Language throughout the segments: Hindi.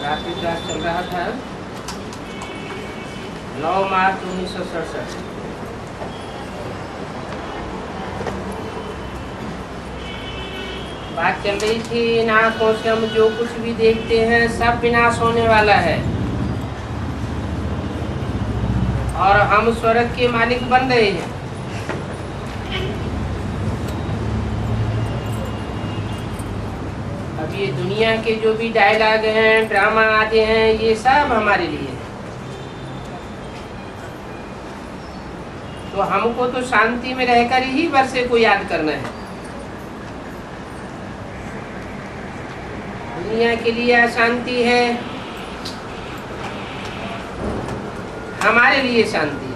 रात्रि क्लास चल रहा था 9 मार्च 1967। बात चल रही थी इन आँखों से हम जो कुछ भी देखते हैं सब विनाश होने वाला है और हम स्वर्ग के मालिक बन रहे हैं। अब ये दुनिया के जो भी डायलॉग हैं, ड्रामा आते हैं, ये सब हमारे लिए है। तो हमको तो शांति में रहकर ही वर्षे को याद करना है। दुनिया के लिए अशांति है, हमारे लिए शांति है।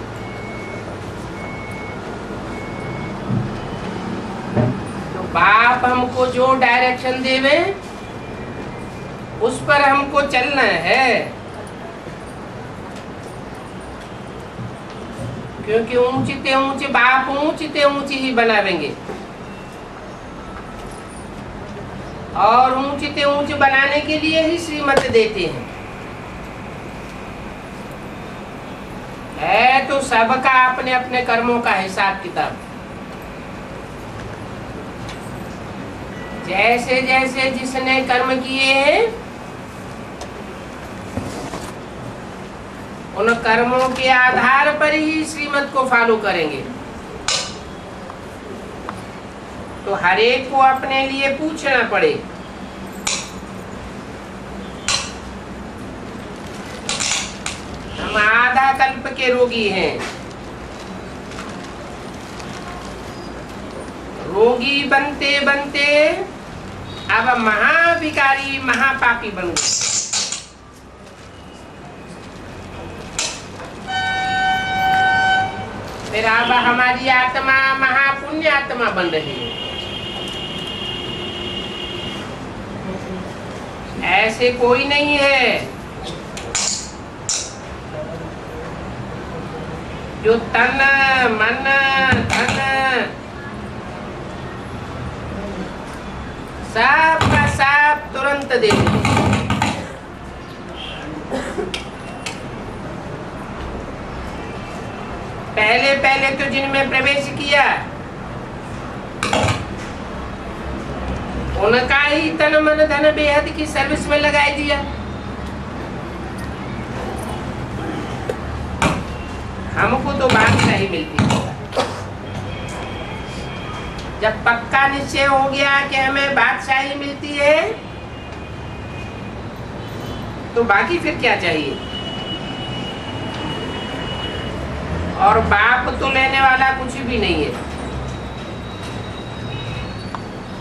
तो बाप हमको जो डायरेक्शन देवे उस पर हमको चलना है, क्योंकि ऊंचे ऊंचे बाप ऊंचे ऊंचे ही बनावेंगे और ऊंचे ऊंचे बनाने के लिए ही श्रीमत देते हैं। है तो सबका अपने अपने कर्मों का हिसाब किताब। जैसे जैसे जिसने कर्म किए हैं उन कर्मों के आधार पर ही श्रीमत को फॉलो करेंगे। तो हर एक को अपने लिए पूछना पड़े, हम आधा कल्प के रोगी हैं, रोगी बनते बनते अब महाविकारी महापापी बन गए। फिर अब हमारी आत्मा महापुण्य आत्मा बन रही है। ऐसे कोई नहीं है जो तन मन धन सब का सब तुरंत दे दे। पहले पहले तो जिनमें प्रवेश किया उनका ही तन मन धन बेहद की सर्विस में लगाई दिया। हमको तो बादशाही मिलती है। जब पक्का निश्चय हो गया कि हमें बादशाही मिलती है तो बाकी फिर क्या चाहिए। और बाप तो लेने वाला कुछ भी नहीं है,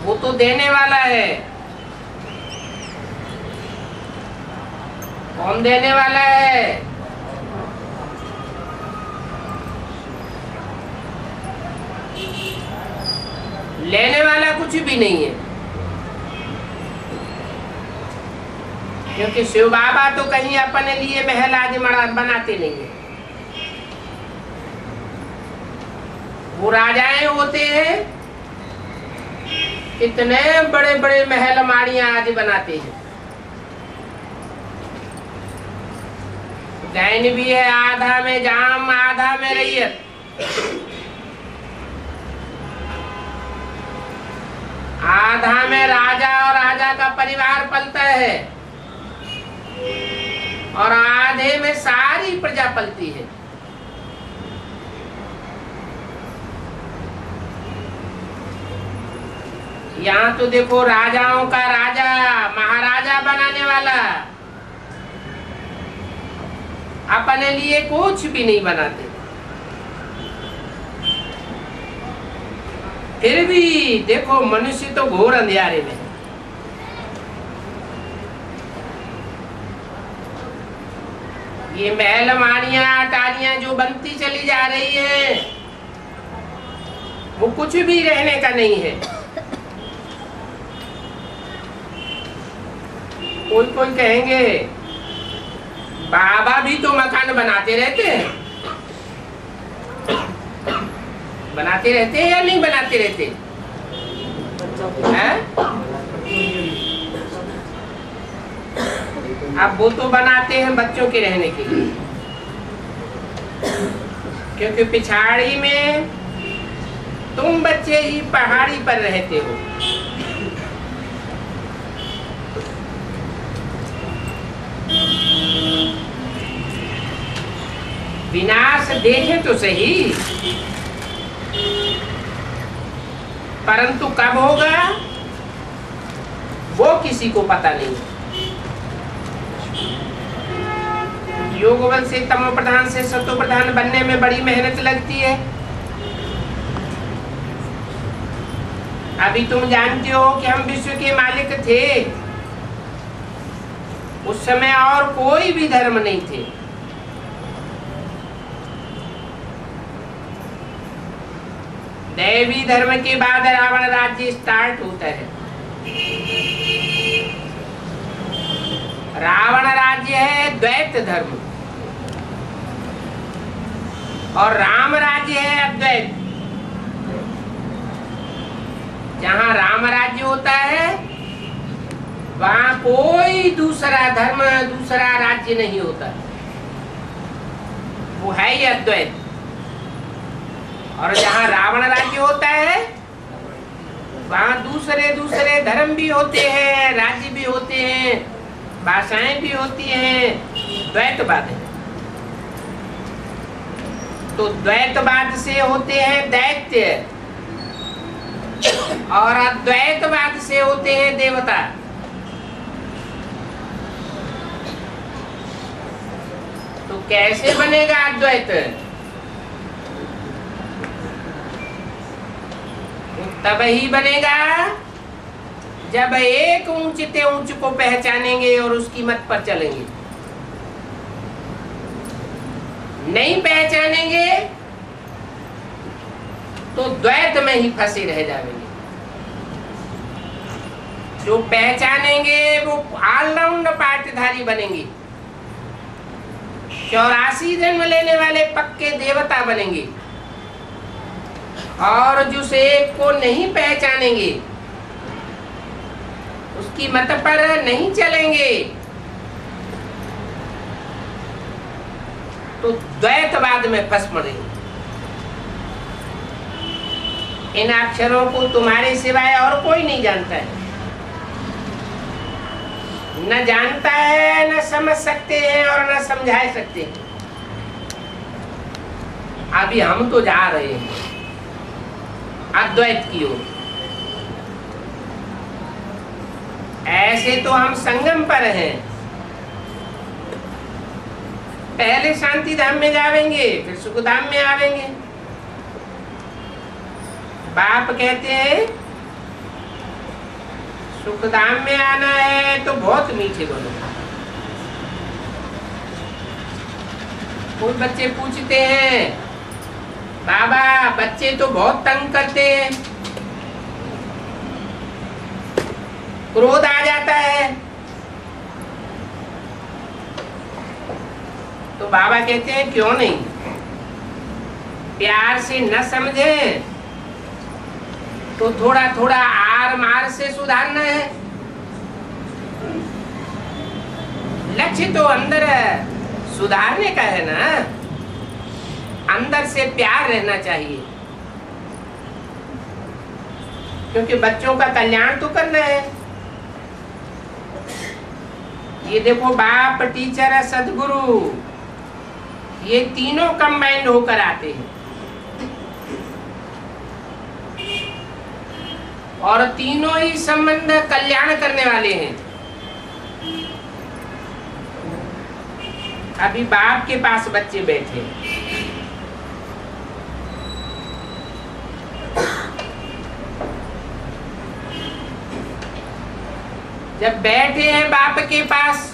वो तो देने वाला है। कौन देने वाला है? लेने वाला कुछ भी नहीं है, क्योंकि शिव बाबा तो कहीं अपने लिए महल आदि बनाते नहीं है। वो राजाएं होते हैं, कितने बड़े बड़े महल माड़ियां आदि बनाते हैं। जैन भी है, आधा में जाम आधा में रैयत। आधा में राजा और राजा का परिवार पलता है और आधे में सारी प्रजा पलती है। यहाँ तो देखो राजाओं का राजा महाराजा बनाने वाला अपने लिए कुछ भी नहीं बनाते, फिर भी देखो मनुष्य तो घोर अंधियारे में। ये महल माड़ियां अटारियां जो बनती चली जा रही है वो कुछ भी रहने का नहीं है। कोई कोई कहेंगे बाबा भी तो मकान बनाते रहते हैं। बनाते रहते हैं या नहीं बनाते रहते हैं? अब वो तो बनाते हैं बच्चों के रहने के लिए, क्योंकि पिछाड़ी में तुम बच्चे ही पहाड़ी पर रहते हो। विनाश देखें तो सही, परंतु कब होगा वो किसी को पता नहीं। योग बल से तमो प्रधान से सत्व प्रधान बनने में बड़ी मेहनत लगती है। अभी तुम जानते हो कि हम विश्व के मालिक थे, उस समय और कोई भी धर्म नहीं थे। दैवी धर्म के बाद रावण राज्य स्टार्ट होता है। रावण राज्य है द्वैत धर्म और राम राज्य है अद्वैत। जहाँ राम राज्य होता है वहाँ कोई दूसरा धर्म दूसरा राज्य नहीं होता, वो है ही अद्वैत। और जहाँ रावण राज्य होता है वहाँ दूसरे दूसरे धर्म भी होते हैं, राज्य भी होते हैं, भाषाएं भी होती हैं, द्वैतवाद है। तो द्वैतवाद से होते हैं दैत्य और अद्वैतवाद से होते हैं देवता। तो कैसे बनेगा अद्वैत? तब ही बनेगा जब एक ऊंच ते ऊंच को पहचानेंगे और उसकी मत पर चलेंगे। नहीं पहचानेंगे तो द्वैत में ही फंसे रह जाएंगे। जो पहचानेंगे वो ऑलराउंड पाठधारी बनेंगे, 84 जन्म लेने वाले पक्के देवता बनेंगे। और जिस एक को नहीं पहचानेंगे, उसकी मत पर नहीं चलेंगे, तो द्वैतवाद में फंस पड़ेंगे। इन अक्षरों को तुम्हारे सिवाय और कोई नहीं जानता है, न जानता है, न समझ सकते हैं और न समझा सकते हैं। अभी हम तो जा रहे हैं अद्वैत की ओर। ऐसे तो हम संगम पर हैं, पहले शांति धाम में जावेंगे, फिर सुख धाम में आवेंगे। बाप कहते हैं सुख धाम में आना है तो बहुत मीठे बोलो। कुछ बच्चे पूछते हैं बाबा बच्चे तो बहुत तंग करते हैं, क्रोध आ जाता है। तो बाबा कहते हैं क्यों नहीं, प्यार से न समझे तो थोड़ा थोड़ा आर मार से सुधारना है। लक्ष्य तो अंदर सुधारने का है ना, अंदर से प्यार रहना चाहिए, क्योंकि बच्चों का कल्याण तो करना है। ये देखो बाप, टीचर, सदगुरु, ये तीनों कंबाइंड होकर आते हैं और तीनों ही संबंध कल्याण करने वाले हैं। अभी बाप के पास बच्चे बैठे, जब बैठे हैं बाप के पास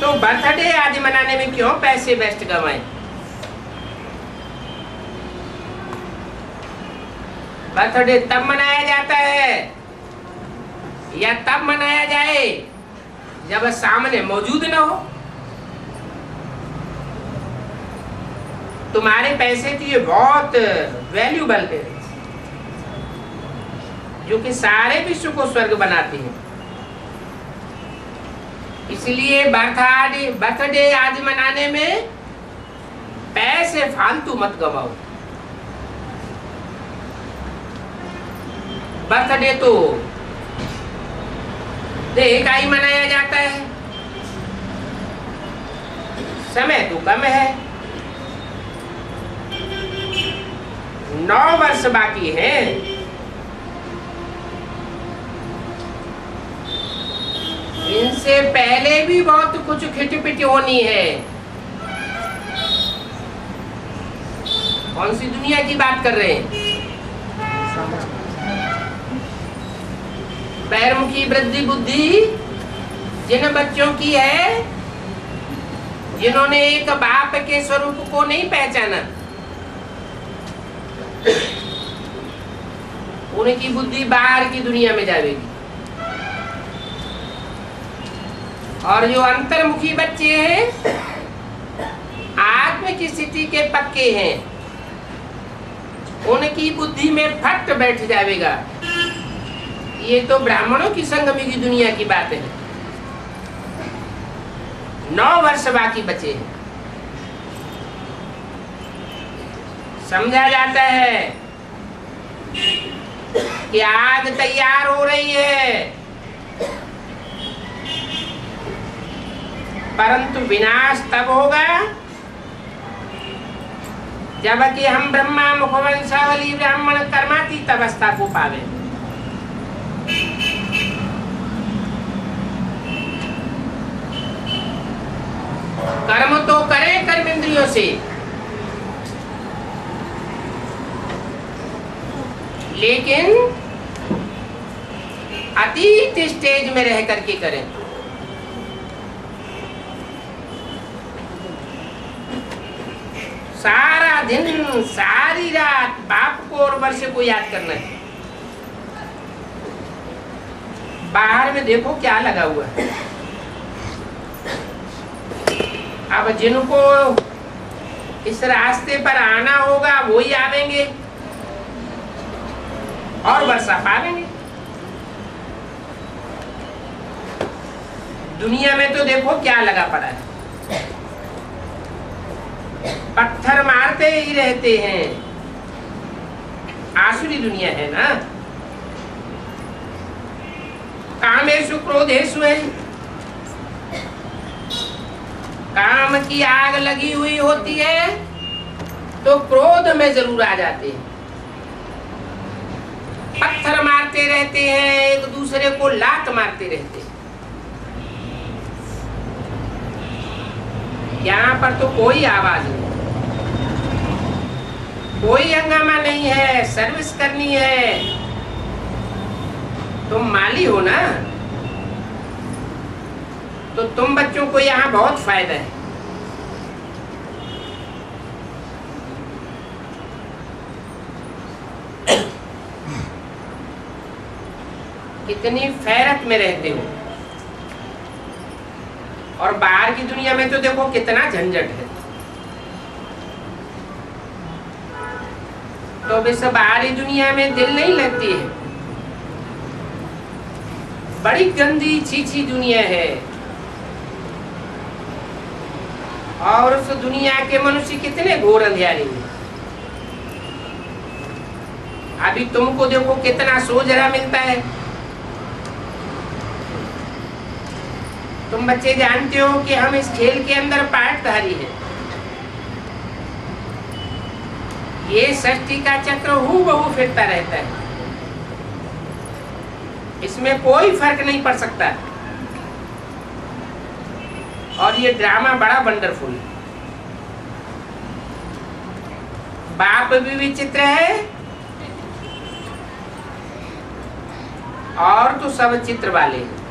तो बर्थडे आदि मनाने में क्यों पैसे वेस्ट गवाएं? बर्थडे तब मनाया जाता है या तब मनाया जाए जब सामने मौजूद न हो। तुम्हारे पैसे तो ये बहुत वैल्यूबल है, जो कि सारे विश्व को स्वर्ग बनाते हैं। इसलिए बर्थडे आदि मनाने में पैसे फालतू मत गवाओ। बर्थडे तो एक ही मनाया जाता है, समय तो कम है, 9 वर्ष बाकी हैं। इनसे पहले भी बहुत कुछ खिटपिट होनी है। कौन सी दुनिया की बात कर रहे हैं? पैरमुखी वृद्धि बुद्धि जिन बच्चों की है, जिन्होंने एक बाप के स्वरूप को नहीं पहचाना, उनकी बुद्धि बाहर की दुनिया में जाएगी। और जो अंतर्मुखी बच्चे हैं, आत्म की स्थिति के पक्के हैं, उनकी बुद्धि में फट बैठ जाएगा। ये तो ब्राह्मणों की संगमी की दुनिया की बात है। 9 वर्ष बाकी बचे हैं। समझा जाता है कि आग तैयार हो रही है, परंतु विनाश तब होगा जबकि हम ब्रह्मा मुखवंशावली ब्राह्मण कर्मातीत अवस्था को पावे। कर्म तो करें कर्म इंद्रियों से, लेकिन अतीत स्टेज में रह करके करें। सारा दिन सारी रात बाप को और वर्ष को याद करना है। बाहर में देखो क्या लगा हुआ है। अब जिनको इस रास्ते पर आना होगा वो ही आवेंगे और वर्षा पावेंगे। दुनिया में तो देखो क्या लगा पड़ा है, पत्थर मारते ही रहते हैं। आसुरी दुनिया है ना। कामेषु क्रोधेषु है, काम की आग लगी हुई होती है तो क्रोध में जरूर आ जाते हैं। पत्थर मारते रहते हैं, एक दूसरे को लात मारते रहते हैं। यहाँ पर तो कोई आवाज नहीं, कोई हंगामा नहीं है। सर्विस करनी है, तुम माली हो ना, तो तुम बच्चों को यहाँ बहुत फायदा है। कितनी फैरत में रहते हो। और बाहर की दुनिया में तो देखो कितना झंझट है। तो बस बाहरी दुनिया में दिल नहीं लगती है। बड़ी गंदी छीछी दुनिया है। और उस दुनिया के मनुष्य कितने घोर अंधियारे हैं। अभी तुमको देखो कितना सोझरा मिलता है। तुम बच्चे जानते हो कि हम इस खेल के अंदर पाटधारी हैं। ये सृष्टि का चक्र हूबहू फिरता रहता है, इसमें कोई फर्क नहीं पड़ सकता। और ये ड्रामा बड़ा वंडरफुल है। बाप भी विचित्र है और तो सब चित्र वाले हैं।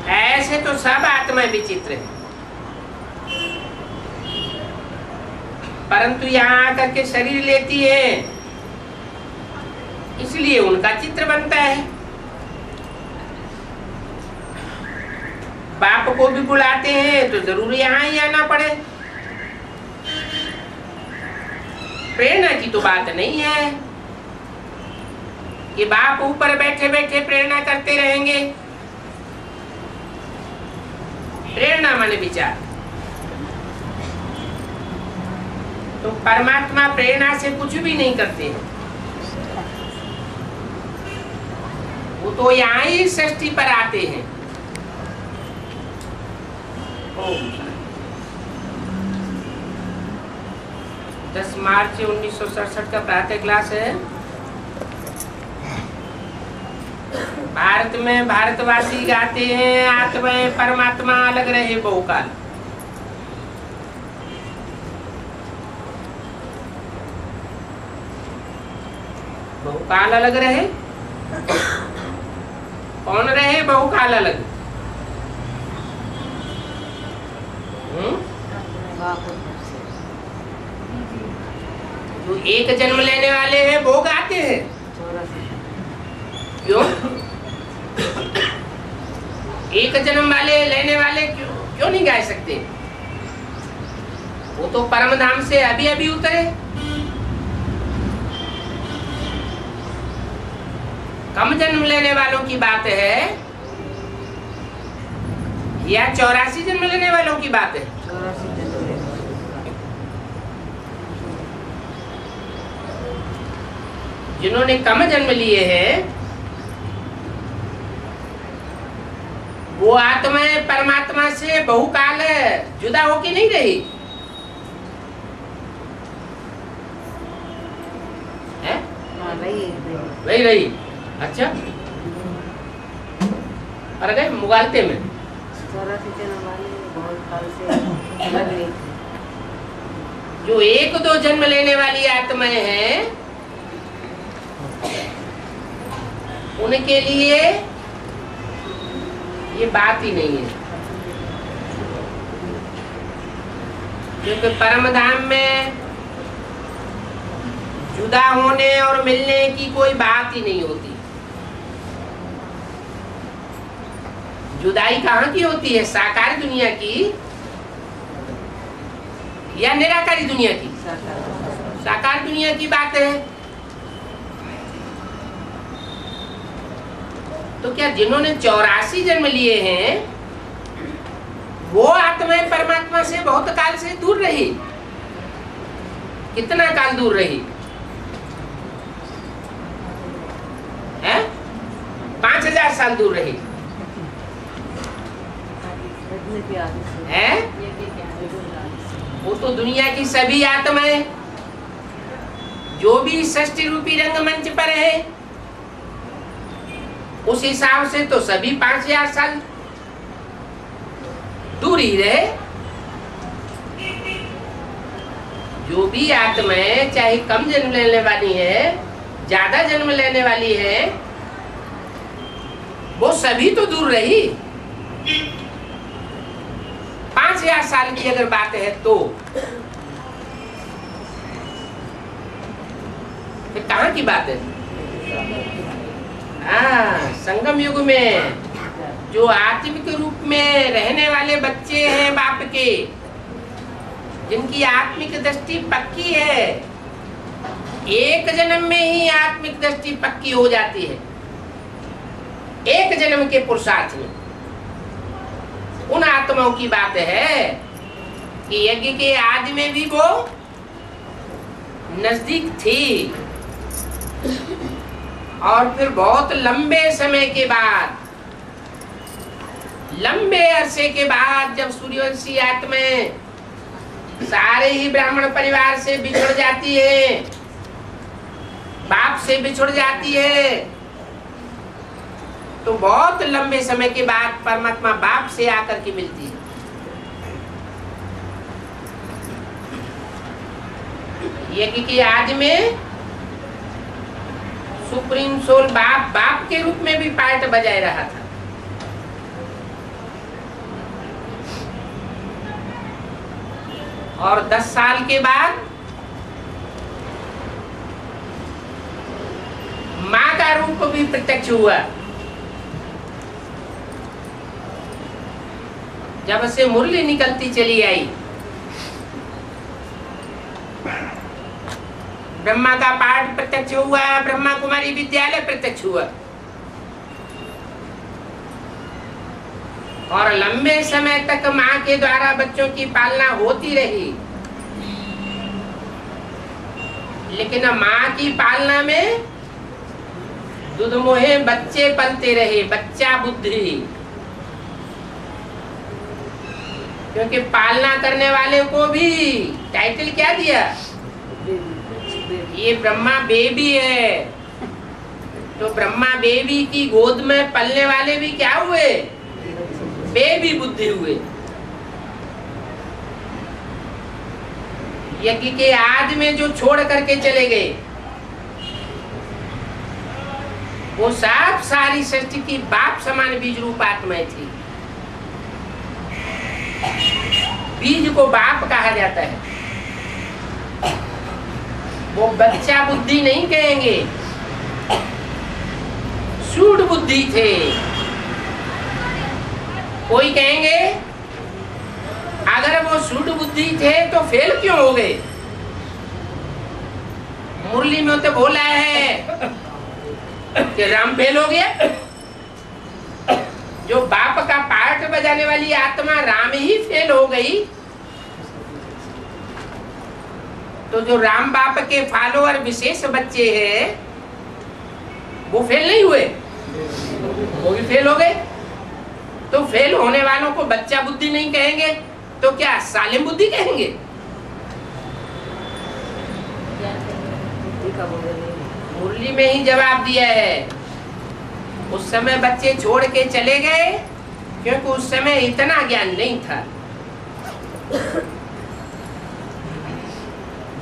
ऐसे तो सब आत्मा विचित्र है, परंतु यहाँ आकर के शरीर लेती है, इसलिए उनका चित्र बनता है। बाप को भी बुलाते हैं तो जरूर यहाँ ही आना पड़े। प्रेरणा की तो बात नहीं है। कि बाप ऊपर बैठे बैठे प्रेरणा करते रहेंगे। प्रेरणा माने विचार। तो परमात्मा प्रेरणा से कुछ भी नहीं करते हैं। वो तो यहाँ ही सृष्टि पर आते हैं। 10 मार्च 1967 का प्रातः क्लास है। भारत में भारतवासी गाते हैं, आत्मा परमात्मा अलग रहे बहुकाल। बहुकाल अलग रहे, कौन रहे बहुकाल अलग? जो एक जन्म लेने वाले हैं वो गाते हैं। क्यों? एक जन्म वाले लेने वाले क्यों नहीं गा सकते? वो तो परम धाम से अभी अभी उतरे। कम जन्म लेने वालों की बात है या 84 जन्म लेने वालों की बात है? 84 जन्म। जिन्होंने कम जन्म लिए हैं वो आत्माएं परमात्मा से बहुकाल जुदा होके नहीं रही है? वही रही। अच्छा, और गए मुगालते में 84 जन्म वाले बहुत काल से अलग नहीं थे। जो 1-2 जन्म लेने वाली आत्माएं हैं उनके लिए ये बात ही नहीं है, क्योंकि परम धाम में जुदा होने और मिलने की कोई बात ही नहीं होती। जुदाई कहाँ की होती है? साकार दुनिया की या निराकारी दुनिया की? साकार दुनिया की बात है। तो क्या जिन्होंने 84 जन्म लिए हैं वो आत्माएं परमात्मा से बहुत काल से दूर रही? कितना काल दूर रही है? 5000 साल दूर रही है। वो तो दुनिया की सभी आत्माएं जो भी सृष्टि रूपी रंगमंच पर है उस हिसाब से तो सभी 5000 साल दूर ही रहे। जो भी आत्माएं चाहे कम जन्म लेने वाली है, ज्यादा जन्म लेने वाली है, वो सभी तो दूर रही। 5000 साल की अगर बात है तो फिर कहाँ की बात है? संगम युग में जो आत्मिक रूप में रहने वाले बच्चे हैं बाप के, जिनकी आत्मिक दृष्टि पक्की है, एक जन्म में ही आत्मिक दृष्टि पक्की हो जाती है, एक जन्म के पुरुषार्थ में। उन आत्माओं की बात है कि यज्ञ के आदि में भी वो नजदीक थी और फिर बहुत लंबे समय के बाद, लंबे अरसे के बाद जब सूर्यवंशी आत्माएं सारे ही ब्राह्मण परिवार से बिछड़ जाती है, बाप से बिछड़ जाती है, तो बहुत लंबे समय के बाद परमात्मा बाप से आकर के मिलती है। यज्ञ के आदि में सुप्रीम सोल बाप के रूप में भी पार्ट बजाय रहा था। और 10 साल के बाद माँ का रूप भी प्रत्यक्ष हुआ। जब से मुरली निकलती चली आई, ब्रह्मा का पाठ प्रत्यक्ष हुआ, ब्रह्मा कुमारी विद्यालय प्रत्यक्ष हुआ, और लंबे समय तक माँ के द्वारा बच्चों की पालना होती रही। लेकिन माँ की पालना में दूध मोहे बच्चे पलते रहे, बच्चा बुद्धि, क्योंकि पालना करने वाले को भी टाइटल क्या दिया, ये ब्रह्मा बेबी है। तो ब्रह्मा बेबी की गोद में पलने वाले भी क्या हुए, बेबी बुद्धि हुए। यज्ञ के आदि में जो छोड़ करके चले गए, वो सब सारी सृष्टि की बाप समान बीज रूप आत्माएं थी। बीज को बाप कहा जाता है। वो बच्चा बुद्धि नहीं कहेंगे, सूढ़ बुद्धि थे। कोई कहेंगे अगर वो सूढ़ बुद्धि थे तो फेल क्यों हो गए। मुरली में तो बोला है कि राम फेल हो गया। जो बाप का पार्ट बजाने वाली आत्मा राम ही फेल हो गई, तो जो राम बाप के फॉलोअर विशेष बच्चे हैं वो फेल नहीं हुए, वो भी फेल हो गए। तो फेल होने वालों को बच्चा बुद्धि नहीं कहेंगे तो क्या सालिम बुद्धि कहेंगे। मुरली में ही जवाब दिया है। उस समय बच्चे छोड़ के चले गए क्योंकि उस समय इतना ज्ञान नहीं था।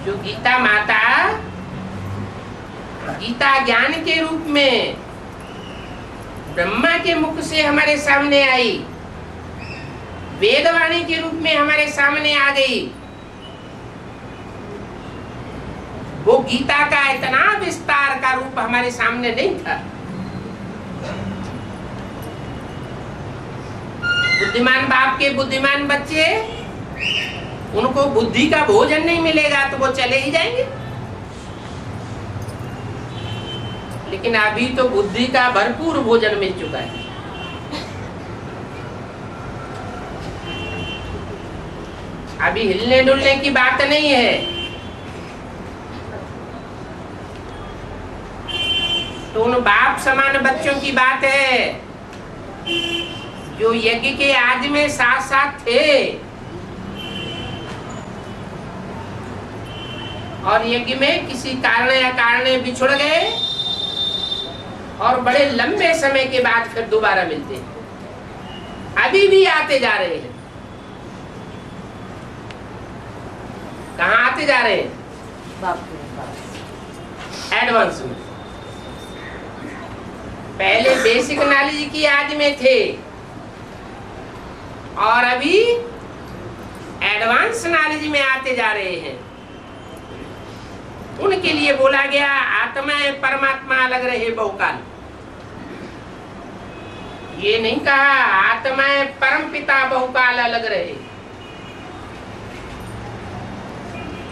जो गीता माता गीता ज्ञान के रूप में ब्रह्मा के मुख से हमारे सामने आई, वेदवाणी के रूप में हमारे सामने आ गई, वो गीता का इतना विस्तार का रूप हमारे सामने नहीं था। बुद्धिमान बाप के बुद्धिमान बच्चे, उनको बुद्धि का भोजन नहीं मिलेगा तो वो चले ही जाएंगे। लेकिन अभी तो बुद्धि का भरपूर भोजन मिल चुका है। अभी हिलने डुलने की बात नहीं है। तो उन बाप समान बच्चों की बात है जो यज्ञ के आदि में साथ साथ थे और यज्ञ में किसी कारण या कारण बिछुड़ गए और बड़े लंबे समय के बाद फिर दोबारा मिलते हैं। अभी भी आते जा रहे हैं। कहाँ आते जा रहे हैं? एडवांस में। पहले बेसिक नॉलेज की आदि में थे और अभी एडवांस नॉलेज में आते जा रहे हैं। उनके लिए बोला गया आत्मा परमात्मा अलग रहे बहुकाल। ये नहीं कहा आत्मा परम पिता बहुकाल अलग रहे।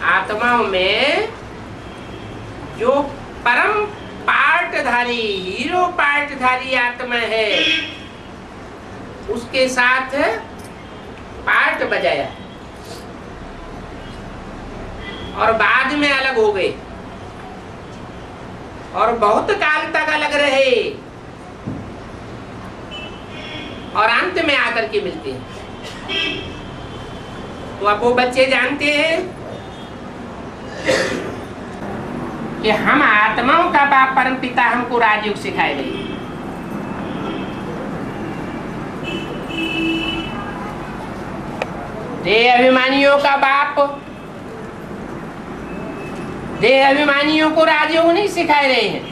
आत्माओं में जो परम पार्टधारी हीरो पार्टधारी आत्मा है उसके साथ पार्ट बजाया और बाद में अलग हो गए और बहुत काल तक अलग रहे और अंत में आकर के मिलते हैं। तो अब वो बच्चे जानते हैं कि हम आत्माओं का बाप परम पिता हमको राजयोग सिखाए गए। देह अभिमानियों का बाप देह अभिमानियों को राजयोग नहीं सिखाए रहे हैं।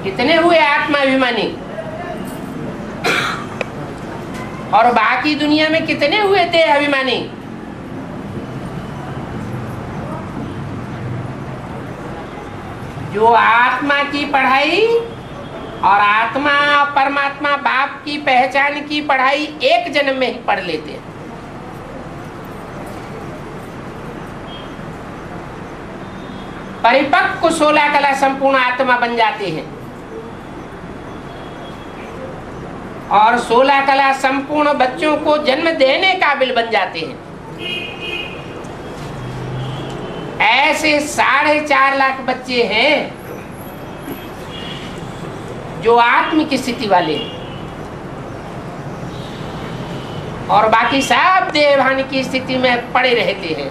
कितने हुए आत्मा अभिमानी और बाकी दुनिया में कितने हुए देह अभिमानी। जो आत्मा की पढ़ाई और आत्मा परमात्मा बाप की पहचान की पढ़ाई एक जन्म में ही पढ़ लेते हैं। परिपक्व 16 कला संपूर्ण आत्मा बन जाते हैं और 16 कला संपूर्ण बच्चों को जन्म देने काबिल बन जाते हैं। ऐसे 4.5 लाख बच्चे हैं जो आत्मिक स्थिति वाले हैं और बाकी सब देवहानि की स्थिति में पड़े रहते हैं।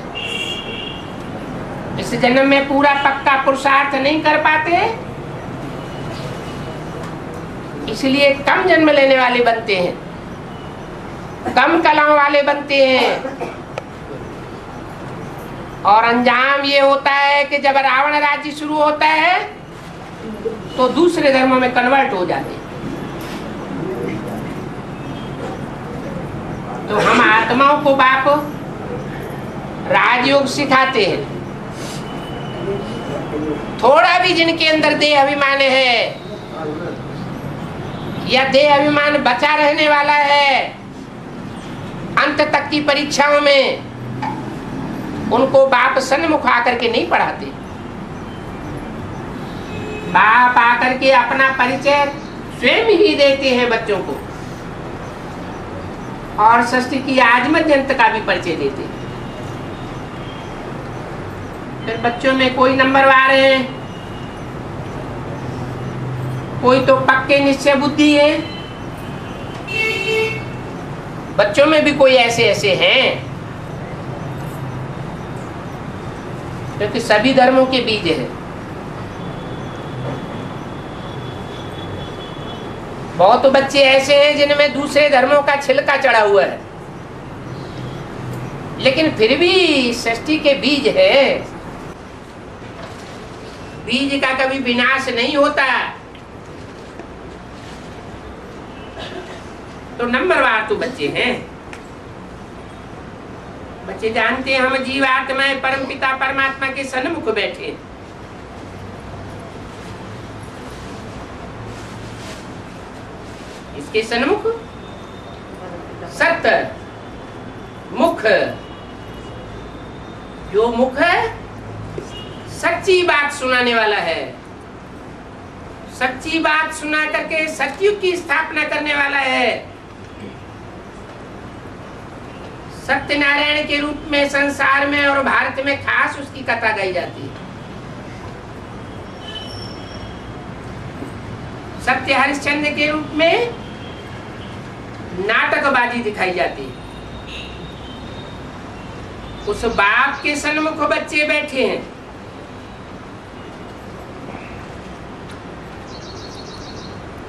इस जन्म में पूरा पक्का पुरुषार्थ नहीं कर पाते, इसलिए कम जन्म लेने वाले बनते हैं, कम कलाओं वाले बनते हैं और अंजाम ये होता है कि जब रावण राज्य शुरू होता है तो दूसरे धर्मों में कन्वर्ट हो जाते हैं। तो हम आत्माओं को बाप राजयोग सिखाते हैं। थोड़ा भी जिनके अंदर देह अभिमान है या देह अभिमान बचा रहने वाला है, अंत तक की परीक्षाओं में उनको बाप सन्मुख आकर के नहीं पढ़ाते। बाप आकर के अपना परिचय स्वयं ही देते हैं बच्चों को और सृष्टि की आजमत का भी परिचय देते हैं। फिर बच्चों में कोई नंबरवार है, कोई तो पक्के निश्चय बुद्धि है, बच्चों में भी कोई ऐसे ऐसे हैं क्योंकि सभी धर्मों के बीज है। बहुत तो बच्चे ऐसे हैं जिनमें दूसरे धर्मों का छिलका चढ़ा हुआ है, लेकिन फिर भी सृष्टि के बीज है। बीज का कभी विनाश नहीं होता। तो नंबरवार तो बच्चे हैं। बच्चे जानते हैं हम जीवात्माएं परम पिता परमात्मा के सन्मुख बैठे हैं। इसके सन्मुख सत्य मुख, जो मुख है सच्ची बात सुनाने वाला है, सच्ची बात सुना करके सतयुग की स्थापना करने वाला है। सत्यनारायण के रूप में संसार में और भारत में खास उसकी कथा गाई जाती है। सत्य हरिश्चंद्र के रूप में नाटकबाजी दिखाई जाती है। उस बाप के सन्मुख बच्चे बैठे हैं।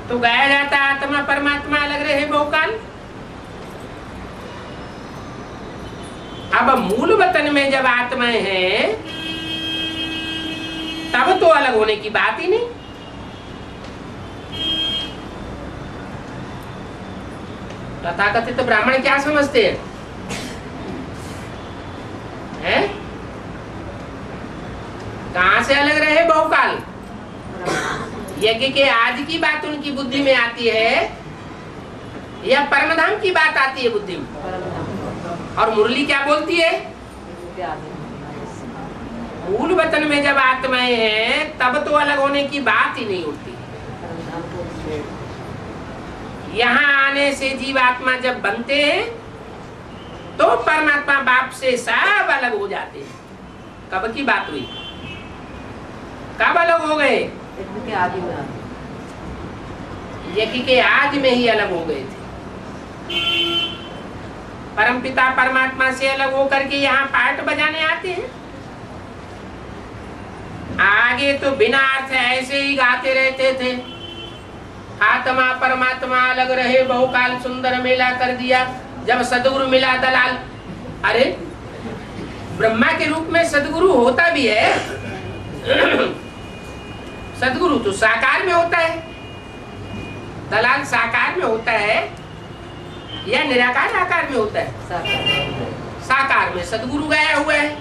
तो गाया जाता आत्मा परमात्मा अलग रहे बहुकाल। अब मूल वतन में जब आत्माएं हैं तब तो अलग होने की बात ही नहीं। तथाकथित ब्राह्मण क्या समझते हैं? कहां से अलग रहे बहुकाल? यज्ञ के आज की बात उनकी बुद्धि में आती है या परमधाम की बात आती है बुद्धि में? और मुरली क्या बोलती है? मूल वतन में जब आत्माएं हैं तब तो अलग होने की बात ही नहीं उठती। यहाँ आने से जीवात्मा जब बनते हैं तो परमात्मा बाप से सब अलग हो जाते हैं। कब की बात हुई? कब अलग हो गए? यज्ञ के आज में ही अलग हो गए थे। परमपिता परमात्मा से अलग होकर के यहाँ पाठ बजाने आते हैं। आगे तो बिना अर्थ ऐसे ही गाते रहते थे। आत्मा परमात्मा अलग रहे बहुकाल सुंदर मेला कर दिया जब सदगुरु मिला दलाल। अरे ब्रह्मा के रूप में सदगुरु होता भी है। सदगुरु तो साकार में होता है, दलाल साकार में होता है या निराकार आकार में होता है? साकार में सदगुरु गया हुआ है।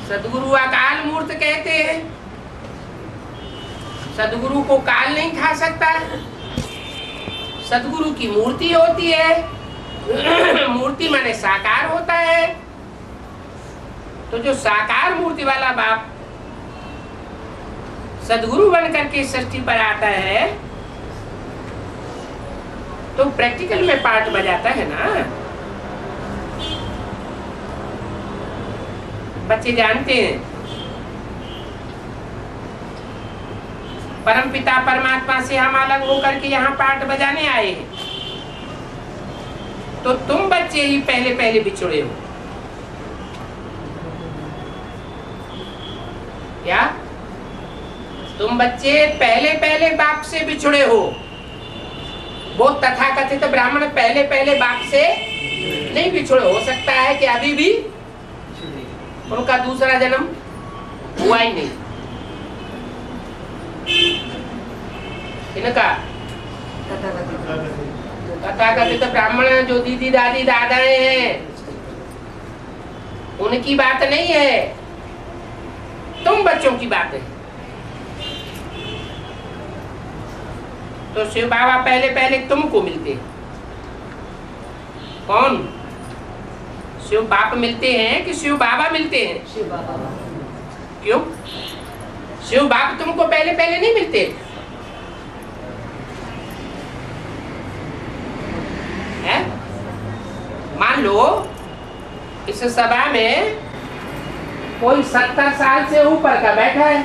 सदगुरु अकाल मूर्त कहते हैं। सदगुरु को काल नहीं खा सकता। सदगुरु की मूर्ति होती है। मूर्ति माने साकार होता है। तो जो साकार मूर्ति वाला बाप सदगुरु बन करके सृष्टि पर आता है तो प्रैक्टिकल में पार्ट बजाता है ना। बच्चे जानते हैं परम पिता परमात्मा से हम अलग होकर के यहाँ पार्ट बजाने आए हैं, तो तुम बच्चे ही पहले पहले बिछड़े हो। क्या तुम बच्चे पहले पहले बाप से बिछड़े हो? वो तथाकथित ब्राह्मण पहले पहले बाप से नहीं बिछड़े। हो सकता है कि अभी भी उनका दूसरा जन्म हुआ ही नहीं। इनका तथाकथित ब्राह्मण जो दीदी दादी दादाएं हैं उनकी बात नहीं है, तुम बच्चों की बात है। तो शिव बाबा पहले पहले तुमको मिलते हैं। कौन? शिव बाप मिलते हैं कि शिव बाबा मिलते हैं? शिव बाबा। क्यों? शिव बाप तुमको पहले पहले नहीं मिलते हैं? मान लो इस सभा में कोई 70 साल से ऊपर का बैठा है,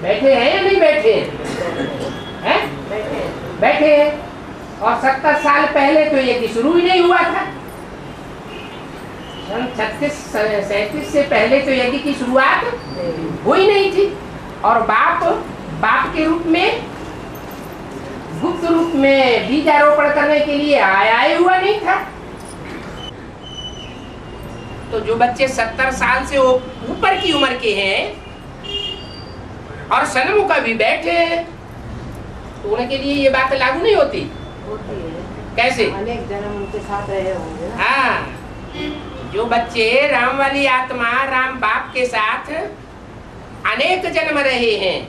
बैठे हैं या नहीं बैठे हैं? बैठे हैं। और 70 साल पहले तो ये शुरू ही नहीं हुआ था। सन 36-37 से पहले तो यज्ञ की शुरुआत हुई नहीं थी। और बाप के रूप में, गुप्त रूप में बीजारोपण करने के लिए आया ही हुआ नहीं था। तो जो बच्चे 70 साल से ऊपर की उम्र के हैं और सन्मुख भी बैठे हैं, तो उनके लिए ये बात लागू नहीं होती। होती है। कैसे? अनेक जन्म उनके साथ रहे होंगे ना। हाँ, जो बच्चे राम वाली आत्मा राम बाप के साथ अनेक जन्म रहे हैं,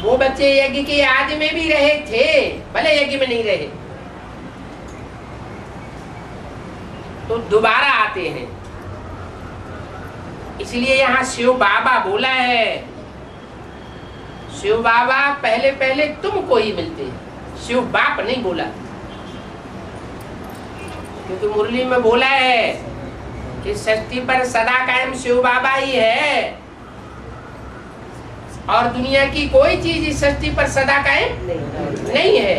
वो बच्चे यज्ञ के आदि में भी रहे थे, भले यज्ञ में नहीं रहे, तो दोबारा आते हैं। इसलिए यहाँ शिव बाबा बोला है। शिव बाबा पहले पहले तुमको ही मिलते हैं, शिव बाप नहीं बोला। क्योंकि मुरली में बोला है कि सृष्टि पर सदा कायम शिव बाबा ही है, और दुनिया की कोई चीज इस सृष्टि पर सदा कायम नहीं है।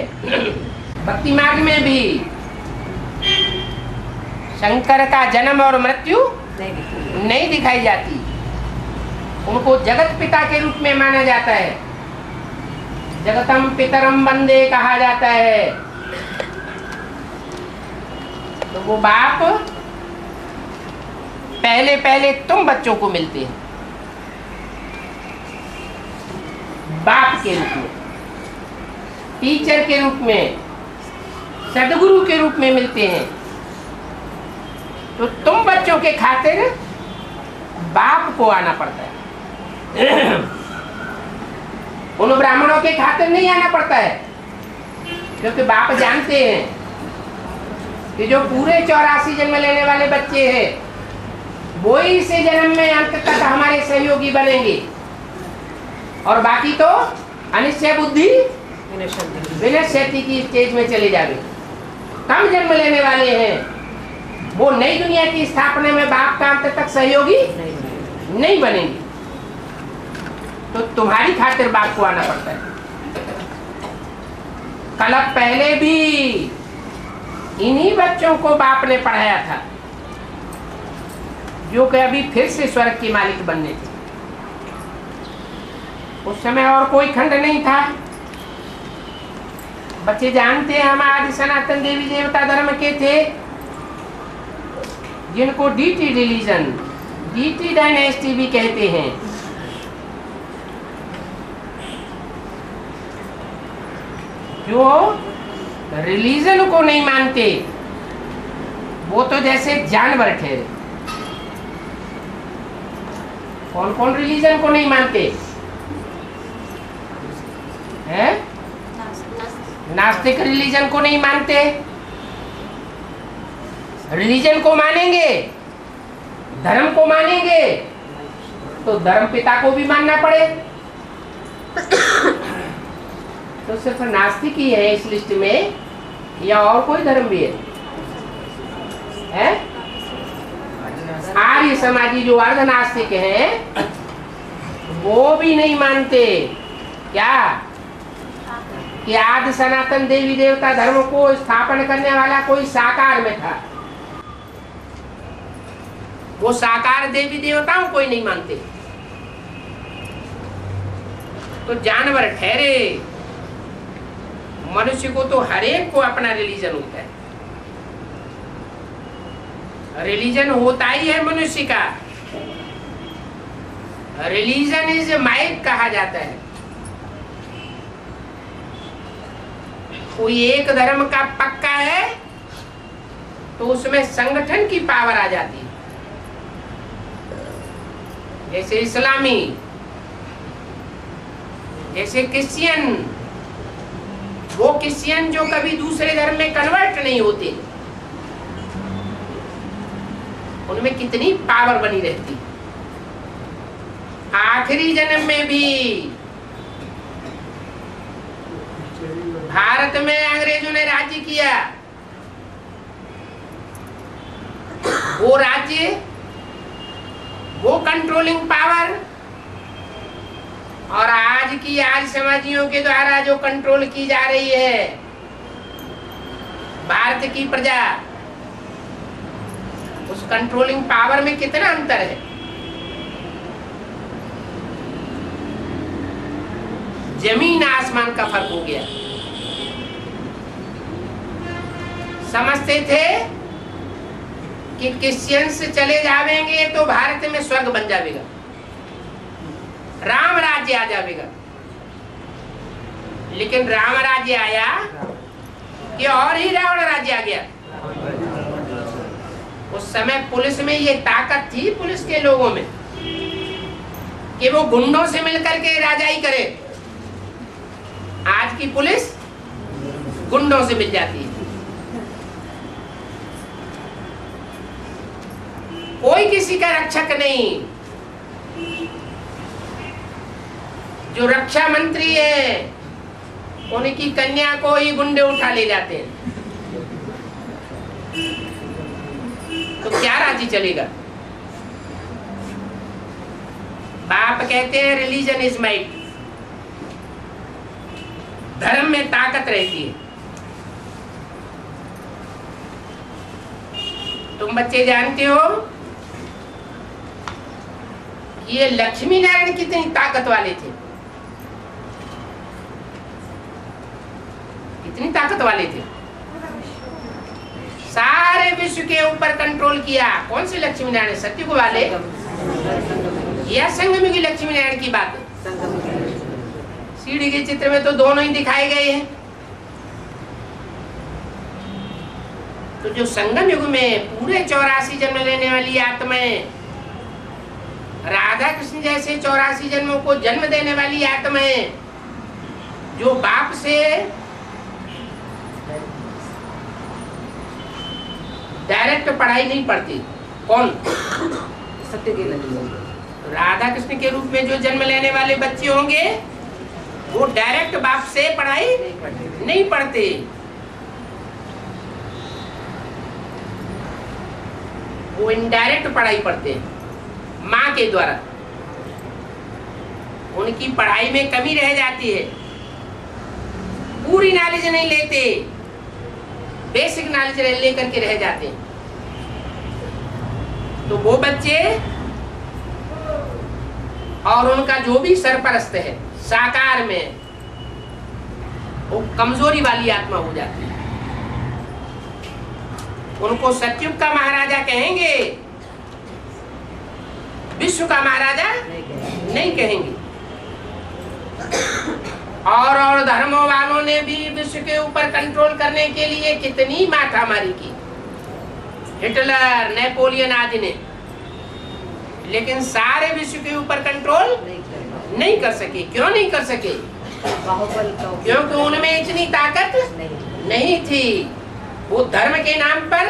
भक्ति मार्ग में भी शंकर का जन्म और मृत्यु नहीं दिखाई जाती। उनको जगत पिता के रूप में माना जाता है, जगतम पितरम वंदे कहा जाता है। तो वो बाप पहले पहले तुम बच्चों को मिलते हैं, बाप के रूप में, टीचर के रूप में, सदगुरु के रूप में मिलते हैं। तो तुम बच्चों के खातिर बाप को आना पड़ता है। उन ब्राह्मणों के खातिर नहीं आना पड़ता है, क्योंकि बाप जानते हैं कि जो पूरे 84 जन्म लेने वाले बच्चे हैं वो ही इस जन्म में अंत तक हमारे सहयोगी बनेंगे, और बाकी तो अनिश्चय बुद्धि विनश्यति की स्टेज में चले जावे। कम जन्म लेने वाले हैं वो नई दुनिया की स्थापना में बाप का अंत तक सहयोगी नहीं बनेंगे। तो तुम्हारी खातिर बाप को आना पड़ता है। कलप पहले भी इन्हीं बच्चों को बाप ने पढ़ाया था, जो कि अभी फिर से स्वर्ग के मालिक बनने थे। उस समय और कोई खंड नहीं था। बच्चे जानते हैं हम आदि सनातन देवी देवता धर्म के थे, जिनको डीटी रिलीजन, डीटी डायनेस्टी भी कहते हैं। जो रिलीजन को नहीं मानते वो तो जैसे जानवर ठहरे। कौन कौन रिलीजन को नहीं मानते हैं? नास्तिक रिलीजन को नहीं मानते। रिलीजन को मानेंगे, धर्म को मानेंगे, तो धर्म पिता को भी मानना पड़े। तो सिर्फ नास्तिक ही है इस लिस्ट में या और कोई धर्म भी है? आर्य समाजी जो अर्ध नास्तिक हैं वो भी नहीं मानते क्या कि आदि सनातन देवी देवता धर्म को स्थापन करने वाला कोई साकार में था। वो साकार देवी देवताओं को ही नहीं मानते। तो जानवर ठहरे, मनुष्य को तो हर एक को अपना रिलीजन होता है। रिलीजन होता ही है मनुष्य का। रिलीजन इज माइक कहा जाता है। कोई एक धर्म का पक्का है तो उसमें संगठन की पावर आ जाती है। जैसे इस्लामी, जैसे क्रिश्चियन, वो क्रिश्चियन जो कभी दूसरे धर्म में कन्वर्ट नहीं होते, उनमें कितनी पावर बनी रहती। आखिरी जन्म में भी भारत में अंग्रेजों ने राज्य किया, वो राज्य, वो कंट्रोलिंग पावर, और आज की आज समाजियों के द्वारा जो कंट्रोल की जा रही है भारत की प्रजा, उस कंट्रोलिंग पावर में कितना अंतर है। जमीन आसमान का फर्क हो गया। समझते थे कि क्रिश्चियंस चले जावेंगे तो भारत में स्वर्ग बन जाएगा, राम राज्य आ जाएगा। लेकिन राम राज्य आया कि और ही रावण राज्य आ गया। उस समय पुलिस में ये ताकत थी, पुलिस के लोगों में, कि वो गुंडों से मिलकर के राजाई करे। आज की पुलिस गुंडों से मिल जाती है। कोई किसी का रक्षक नहीं। जो रक्षा मंत्री है उनकी कन्या को ही गुंडे उठा ले जाते हैं। तो क्या राज्य चलेगा? बाप कहते हैं रिलीजन इज माइट, धर्म में ताकत रहती है। तुम बच्चे जानते हो कि ये लक्ष्मी नारायण कितनी ताकत वाले थे, कितनी ताकत वाले थे। सारे विश्व के ऊपर कंट्रोल किया। कौन से लक्ष्मी नारायण? सत्युग वाले या संगम की लक्ष्मी नारायण की बात है? सीढ़ी के चित्र में तो दोनों ही दिखाए गए हैं। तो जो संगम युग में पूरे 84 जन्म लेने वाली आत्माएं, राधा कृष्ण जैसे 84 जन्मों को जन्म देने वाली आत्माएं, जो बाप से डायरेक्ट पढ़ाई नहीं पढ़ती। कौन? सत्य के लगे राधा कृष्ण के रूप में जो जन्म लेने वाले बच्चे होंगे वो डायरेक्ट बाप से पढ़ाई नहीं पढ़ते। वो इनडायरेक्ट पढ़ाई पढ़ते हैं माँ के द्वारा। उनकी पढ़ाई में कमी रह जाती है, पूरी नॉलेज नहीं लेते, बेसिक नॉलेज लेकर के रह जाते हैं। तो वो बच्चे और उनका जो भी सरपरस्त है साकार में, वो कमजोरी वाली आत्मा हो जाती है। उनको सतयुग का महाराजा कहेंगे, विश्व का महाराजा नहीं कहेंगे। और धर्मों वालों ने भी विश्व के ऊपर कंट्रोल करने के लिए कितनी माथामारी की, हिटलर, नेपोलियन आदि ने, लेकिन सारे विश्व के ऊपर कंट्रोल नहीं कर सके। क्यों नहीं कर सके? क्योंकि उनमें इतनी ताकत नहीं थी। वो धर्म के नाम पर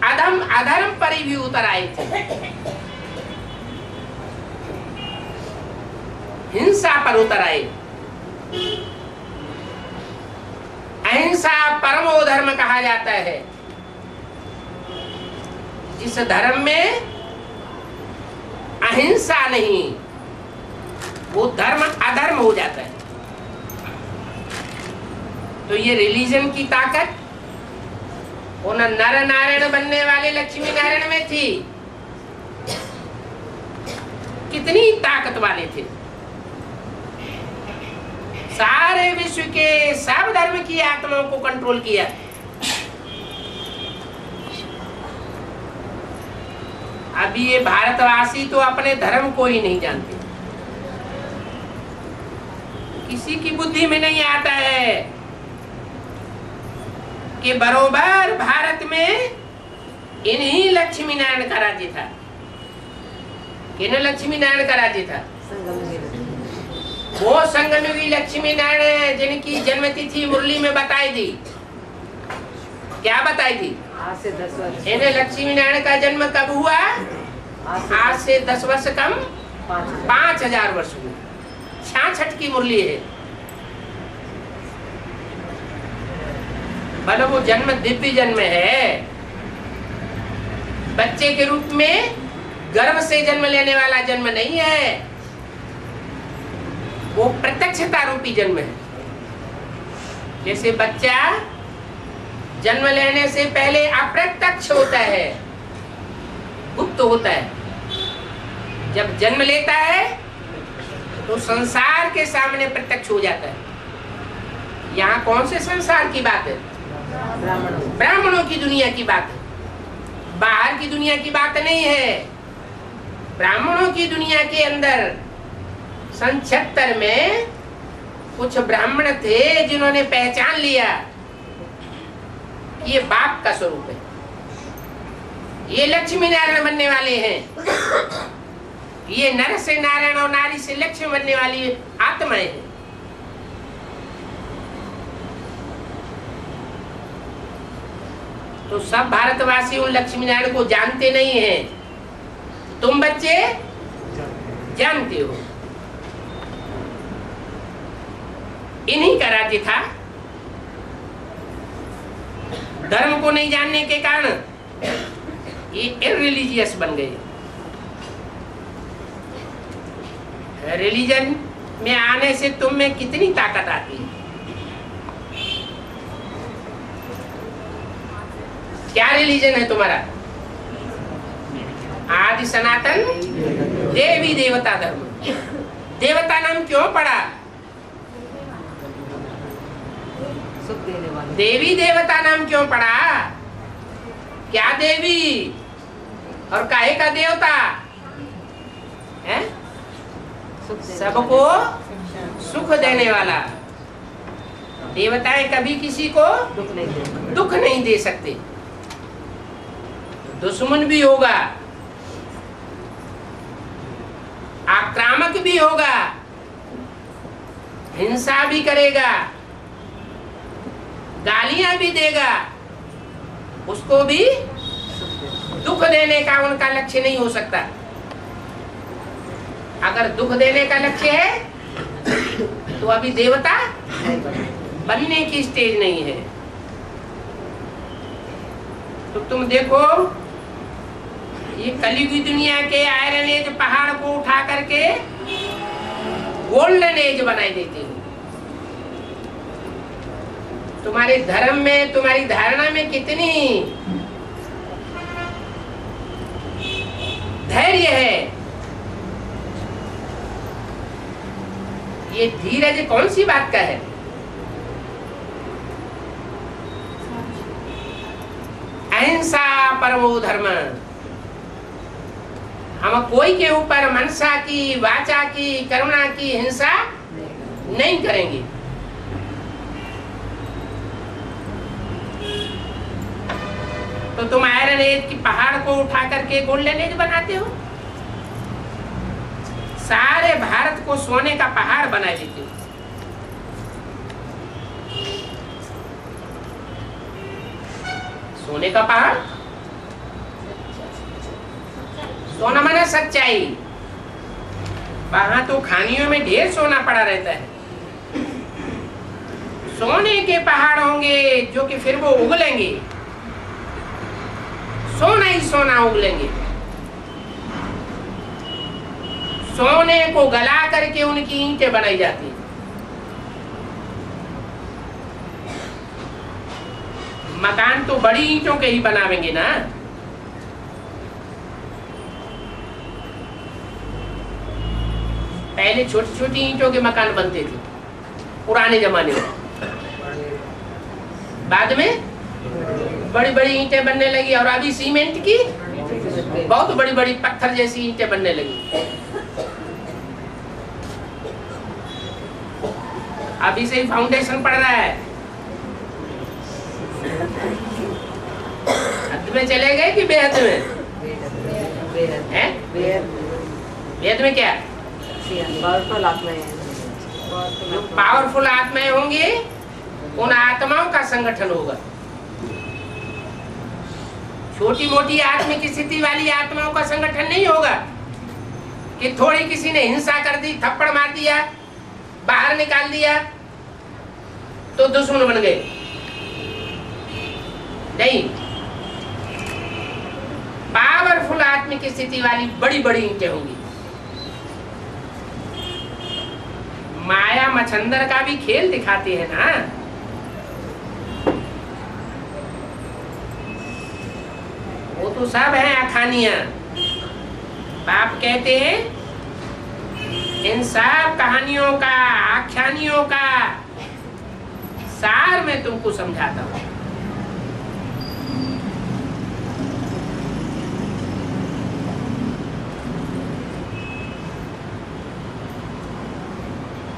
अधर्म पर ही भी उतर आए थे। हिंसा पर उतर आए। अहिंसा परमो धर्म कहा जाता है। जिस धर्म में अहिंसा नहीं, वो धर्म अधर्म हो जाता है। तो ये रिलीजन की ताकत उन नर नारायण बनने वाले लक्ष्मी नारायण में थी। कितनी ताकत वाले थे। सारे विश्व के सब धर्म की आत्माओं को कंट्रोल किया। अभी ये भारतवासी तो अपने धर्म को ही नहीं जानते। किसी की बुद्धि में नहीं आता है कि बरोबर भारत में इन्हीं लक्ष्मी नारायण का राज्य था। किन लक्ष्मी नारायण का राज्य था? वो संगमयुगी लक्ष्मी नारायण जिनकी जन्म तिथि मुरली में बताई थी। क्या बताई थी? आज से 10 वर्ष। इन्हें लक्ष्मी नारायण का जन्म कब हुआ? आज से 10 वर्ष कम 5000 वर्ष हुए। 66 की मुरली है। मतलब वो जन्म दिव्य जन्म है। बच्चे के रूप में गर्भ से जन्म लेने वाला जन्म नहीं है। वो प्रत्यक्षता रूपी जन्म है। जैसे बच्चा जन्म लेने से पहले अप्रत्यक्ष होता है, गुप्त होता है। जब जन्म लेता है तो संसार के सामने प्रत्यक्ष हो जाता है। यहाँ कौन से संसार की बात है? ब्राह्मणों की दुनिया की बात है। बाहर की दुनिया की बात नहीं है। ब्राह्मणों की दुनिया के अंदर सन 76 में कुछ ब्राह्मण थे जिन्होंने पहचान लिया ये बाप का स्वरूप है। ये लक्ष्मी नारायण बनने वाले हैं। ये नर से नारायण और नारी से लक्ष्मी बनने वाली आत्माएं हैं। तो सब भारतवासी उन लक्ष्मी नारायण को जानते नहीं हैं। तुम बच्चे जानते हो। इन्हीं का राज्य था। धर्म को नहीं जानने के कारण ये इररिलीजियस बन गए। रिलीजन में आने से तुम में कितनी ताकत आती है। क्या रिलीजन है तुम्हारा? आदि सनातन देवी देवता धर्म। देवता नाम क्यों पड़ा? सुख देने वाले। देवी देवता नाम क्यों पड़ा? क्या देवी और काहे का देवता है? सबको सुख देने वाला। देवताएं कभी किसी को दुख नहीं दे सकते। दुश्मन भी होगा, आक्रामक भी होगा, हिंसा भी करेगा, गालियां भी देगा, उसको भी दुख देने का उनका लक्ष्य नहीं हो सकता। अगर दुख देने का लक्ष्य है तो अभी देवता बनने की स्टेज नहीं है। तो तुम देखो ये कलयुगी दुनिया के आयरन एज पहाड़ को उठा करके गोल्डन एज बनाई देती है। तुम्हारे धर्म में, तुम्हारी धारणा में कितनी धैर्य है। ये धीरज कौन सी बात का है? अहिंसा परमो धर्म। हम कोई के ऊपर मनसा की, वाचा की, करुणा की हिंसा नहीं करेंगे। तो तुम आयरन एज की पहाड़ को उठा करके गोल्डन एज बनाते हो। सारे भारत को सोने का पहाड़ बना देते हो। सोने का पहाड़, सोना माने सच्चाई। वहां तो खानियों में ढेर सोना पड़ा रहता है। सोने के पहाड़ होंगे जो कि फिर वो उगलेंगे, सोना ही सोना उगलेंगे। सोने को गला करके उनकी ईंटें बनाई जाती हैं। मकान तो बड़ी ईंटों के ही बनावेंगे ना। पहले छोटी छोटी ईंटों के मकान बनते थे पुराने जमाने में, बाद में बड़ी बड़ी ईंटें बनने लगी, और अभी सीमेंट की बहुत बड़ी बड़ी पत्थर जैसी ईंटें बनने लगी। अभी से ही फाउंडेशन पड़ रहा है। हद में चले गए कि बेहद में? हैं? बेहद में क्या? पावरफुल आत्माएं हैं। जो पावरफुल आत्माएं होंगी उन आत्माओं का संगठन होगा। छोटी मोटी आत्मिक स्थिति वाली आत्माओं का संगठन नहीं होगा कि थोड़ी किसी ने हिंसा कर दी, थप्पड़ मार दिया, बाहर निकाल दिया तो दुश्मन बन गए। नहीं, पावरफुल आत्मिक स्थिति वाली बड़ी बड़ी ईंटें होंगी। माया मच्छंदर का भी खेल दिखाते हैं ना। वो तो सब है अखानियां। बाप कहते हैं इन सब कहानियों का, आख्यानियों का सार मैं तुमको समझाता हूं।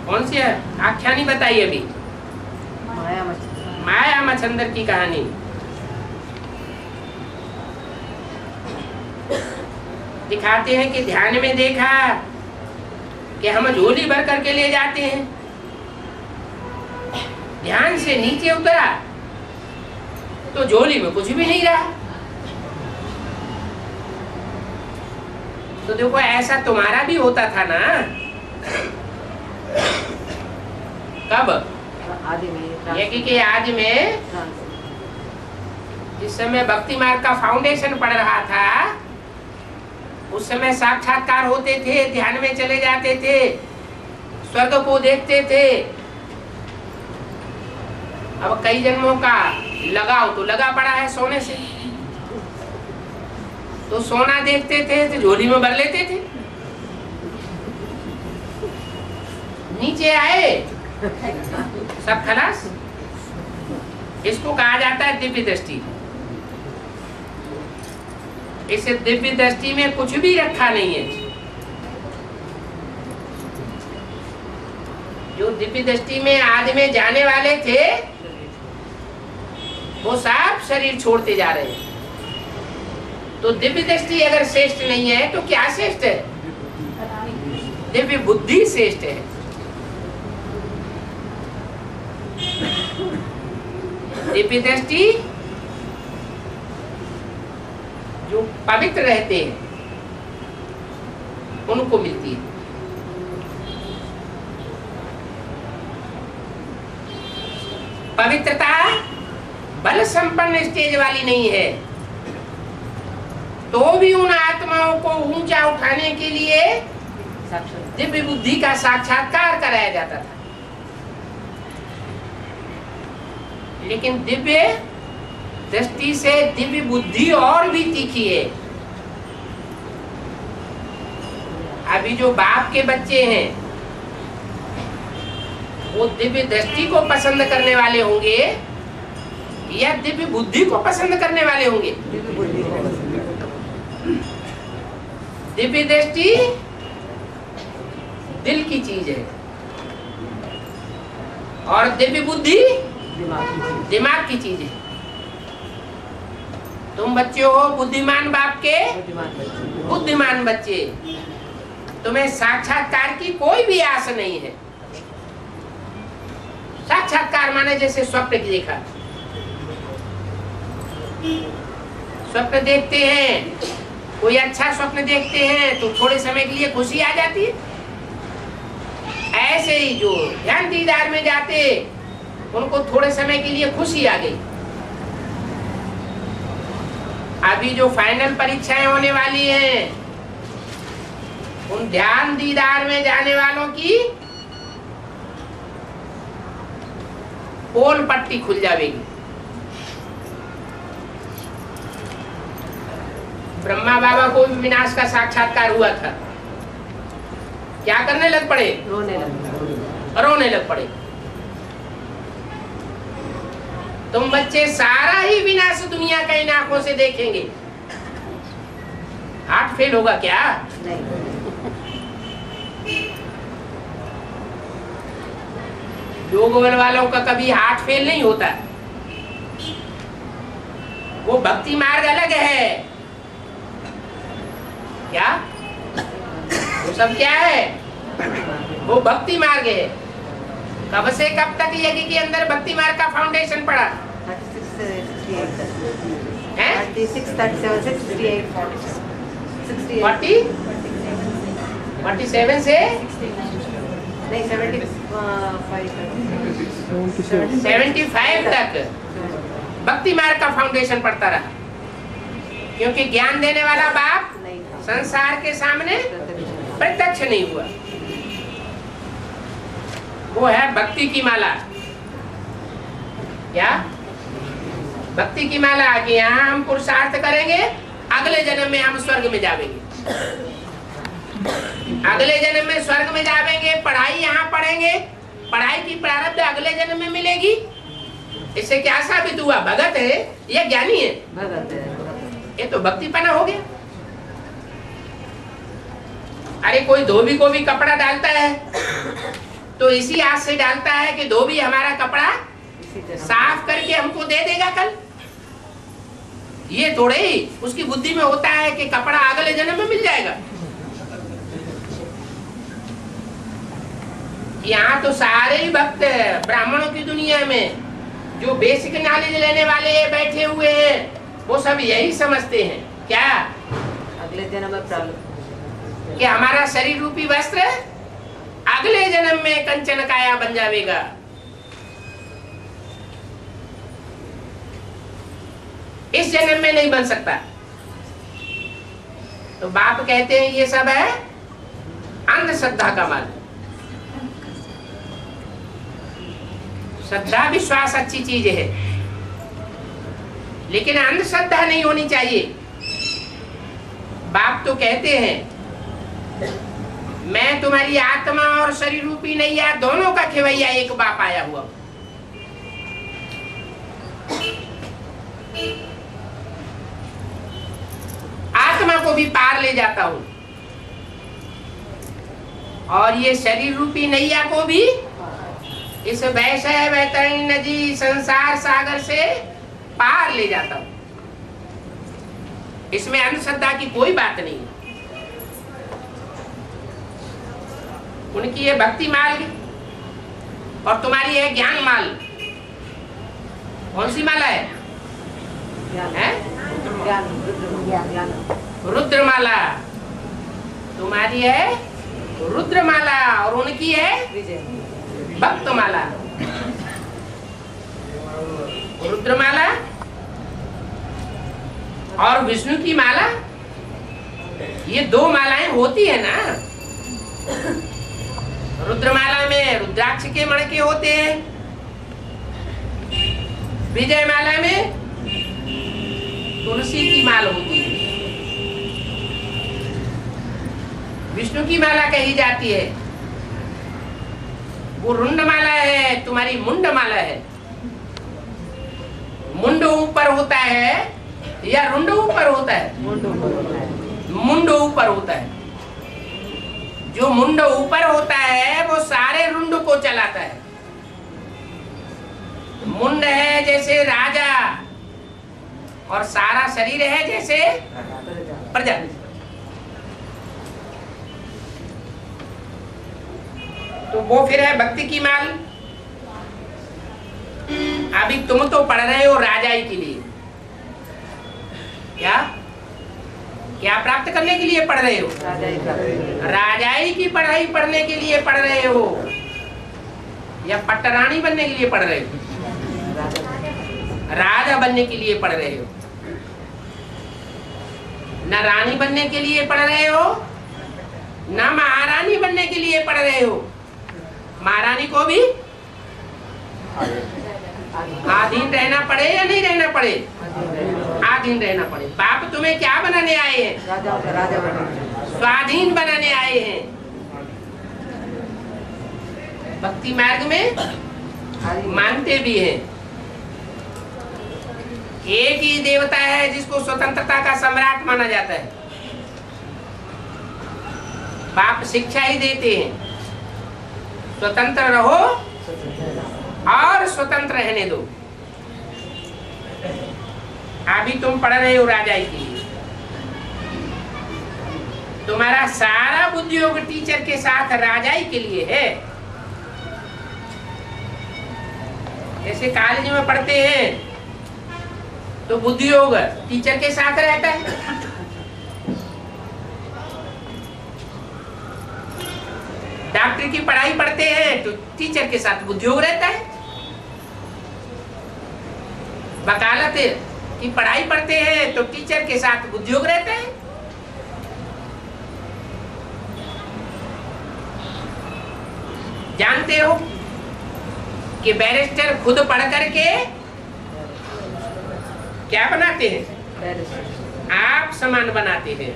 कौन सी है आख्यानी बताइए अभी? माया मच्छंदर की कहानी। दिखाते हैं कि ध्यान में देखा कि हम झोली भर करके ले जाते हैं। ध्यान से नीचे उतरा तो झोली में कुछ भी नहीं रहा। तो देखो ऐसा तुम्हारा भी होता था ना। कब? आदि में। यज्ञ के आदि में जिस समय भक्ति मार्ग का फाउंडेशन पड़ रहा था, उस समय साक्षात्कार होते थे, ध्यान में चले जाते थे, स्वर्ग को देखते थे। अब कई जन्मों का लगाव तो लगा पड़ा है सोने से, तो सोना देखते थे तो झोली में भर लेते थे। नीचे आए सब खलास। इसको कहा जाता है दिव्य दृष्टि। इस दिव्य दृष्टि में कुछ भी रखा नहीं है। जो दिव्य दृष्टि में आदि में जाने वाले थे वो सब शरीर छोड़ते जा रहे हैं। तो दिव्य दृष्टि अगर श्रेष्ठ नहीं है तो क्या श्रेष्ठ है? दिव्य बुद्धि श्रेष्ठ है। दिव्य दृष्टि जो पवित्र रहते हैं उनको मिलती है। पवित्रता बल संपन्न स्टेज वाली नहीं है, तो भी उन आत्माओं को ऊंचा उठाने के लिए दिव्य बुद्धि का साक्षात्कार कराया जाता था। लेकिन दिव्य दृष्टि से दिव्य बुद्धि और भी तीखी है। अभी जो बाप के बच्चे हैं वो दिव्य दृष्टि को पसंद करने वाले होंगे या दिव्य बुद्धि को पसंद करने वाले होंगे? दिव्य दृष्टि दिल की चीज है और दिव्य बुद्धि दिमाग की चीज है। तुम बच्चे हो बुद्धिमान बाप के बुद्धिमान बच्चे, तुम्हें साक्षात्कार की कोई भी आस नहीं है। साक्षात्कार माने जैसे स्वप्न की देखा। स्वप्न देखते हैं, कोई अच्छा स्वप्न देखते हैं तो थोड़े समय के लिए खुशी आ जाती है, ऐसे ही जो ध्यान दीदार में जाते उनको थोड़े समय के लिए खुशी आ गई। अभी जो फाइनल परीक्षाएं होने वाली हैं, उन ध्यान दीदार में जाने वालों की पोल पट्टी खुल जाएगी। ब्रह्मा बाबा को भी विनाश का साक्षात्कार हुआ था, क्या करने लग पड़े? रोने लग पड़े। तुम बच्चे सारा ही विनाश दुनिया का इन आंखों से देखेंगे। हार्ट फेल होगा क्या? योग बल वालों का कभी हार्ट फेल नहीं होता। वो भक्ति मार्ग अलग है। क्या वो सब क्या है? वो भक्ति मार्ग है। कब से कब तक यज्ञ के अंदर भक्ति मार्ग का फाउंडेशन पड़ा है? 47 से नहीं 75 तक भक्ति मार्ग का फाउंडेशन पड़ता रहा, क्योंकि ज्ञान देने वाला बाप संसार के सामने प्रत्यक्ष नहीं हुआ। वो है भक्ति की माला। क्या? भक्ति की माला कि यहाँ हम पुरुषार्थ करेंगे, अगले जन्म में हम स्वर्ग में जावेंगे। अगले जन्म में स्वर्ग में जावेंगे। पढ़ाई यहाँ पढ़ेंगे, पढ़ाई की प्रारब्ध अगले जन्म में मिलेगी। इससे क्या साबित हुआ? भगत है या ज्ञानी है? भगत है। ये तो भक्तिपना हो गया। अरे कोई धोबी को भी कपड़ा डालता है तो इसी आस से डालता है कि धोबी हमारा कपड़ा साफ करके हमको दे देगा कल। ये थोड़े ही उसकी बुद्धि में होता है कि कपड़ा अगले जन्म में मिल जाएगा। यहाँ तो सारे ही भक्त ब्राह्मणों की दुनिया में जो बेसिक नॉलेज लेने वाले बैठे हुए हैं, वो सब यही समझते हैं। क्या? अगले जन्म में प्राप्त कि हमारा शरीर रूपी वस्त्र अगले जन्म में कंचन काया बन जाएगा। इस जन्म में नहीं बन सकता। तो बाप कहते हैं ये सब है अंधश्रद्धा का माल। श्रद्धा विश्वास अच्छी चीज है, लेकिन अंधश्रद्धा नहीं होनी चाहिए। बाप तो कहते हैं मैं तुम्हारी आत्मा और शरीर रूपी नैया दोनों का खेवैया एक बाप आया हुआ। आत्मा को भी पार ले जाता हूं और ये शरीर रूपी नैया को भी इस वैषय वैतरणी नदी संसार सागर से पार ले जाता हूं। इसमें अंधश्रद्धा की कोई बात नहीं। उनकी है भक्ति मार्ग और तुम्हारी है ज्ञान माल। कौन सी माला है? रुद्रमाला। तुम्हारी है रुद्रमाला और उनकी है भक्तमाला। रुद्रमाला और विष्णु की माला, ये दो मालाएं होती है ना। रुद्रमाला में रुद्राक्ष के मणके होते हैं, विजय माला में तुलसी की माल होती है। विष्णु की माला कही जाती है, वो रुंड माला है, तुम्हारी मुंड माला है। मुंड ऊपर होता है या रुंड ऊपर होता है? मुंड ऊपर होता है। जो मुंड ऊपर होता है वो सारे रुंड को चलाता है। मुंड है जैसे राजा और सारा शरीर है जैसे प्रजा। तो वो फिर है भक्ति की माल। अभी तुम तो पढ़ रहे हो राजाई के लिए। क्या क्या प्राप्त करने के लिए पढ़ रहे हो? राजाई की पढ़ाई पढ़ने के लिए पढ़ रहे हो। या पट्टरानी बनने के लिए पढ़ रहे हो? राजा बनने के लिए पढ़ रहे हो? न रानी बनने के लिए पढ़ रहे हो, न महारानी बनने के लिए पढ़ रहे हो। महारानी को भी आधीन रहना पड़े या नहीं रहना पड़े? आधीन रहना पड़े। बाप तुम्हें क्या बनाने आए हैं? राजा स्वाधीन बनाने आए हैं। भक्ति मार्ग में मानते भी हैं। एक ही देवता है जिसको स्वतंत्रता का सम्राट माना जाता है। बाप शिक्षा ही देते हैं, स्वतंत्र रहो और स्वतंत्र रहने दो। अभी तुम पढ़ रहे हो राजाई के लिए, तुम्हारा सारा बुद्धियोग टीचर के साथ राजाई के लिए है। जैसे कॉलेज में पढ़ते हैं तो बुद्धियोग टीचर के साथ रहता है, डॉक्टर की पढ़ाई पढ़ते हैं तो टीचर के साथ बुद्धियोग रहता है, वकालत की पढ़ाई पढ़ते हैं तो टीचर के साथ बुद्धियोग रहता है। जानते हो कि बैरिस्टर खुद पढ़ करके क्या बनाते हैं? आप समान बनाते हैं।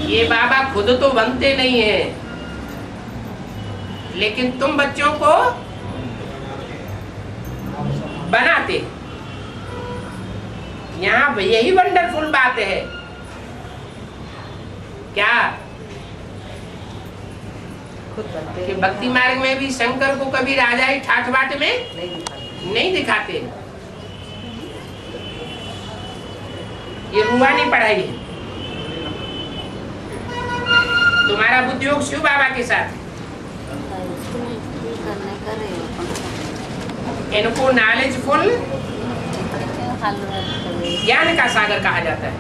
ये बाबा खुद तो बनते नहीं है, लेकिन तुम बच्चों को बनाते। यहाँ यही वंडरफुल बात है। क्या कि भक्ति मार्ग में भी शंकर को कभी राजाई ठाठ बाट में नहीं दिखाते। ये रूहानी पढ़ाई है। तुम्हारा बुद्धियोग शिव बाबा के साथ। इनको नॉलेजफुल ज्ञान का सागर कहा जाता है।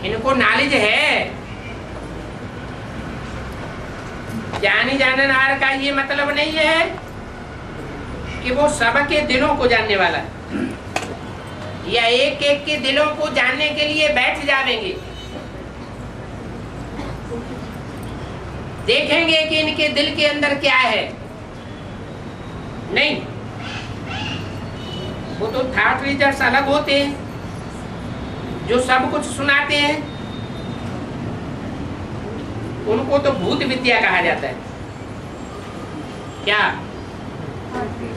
इनको नॉलेज है। जानी जाननार का ये मतलब नहीं है कि वो सबके दिलों को जानने वाला है या एक एक के दिलों को जानने के लिए बैठ जाएंगे, देखेंगे कि इनके दिल के अंदर क्या है। नहीं, वो तो थॉट रीडर्स अलग होते हैं जो सब कुछ सुनाते हैं। उनको तो भूत विद्या कहा जाता है। क्या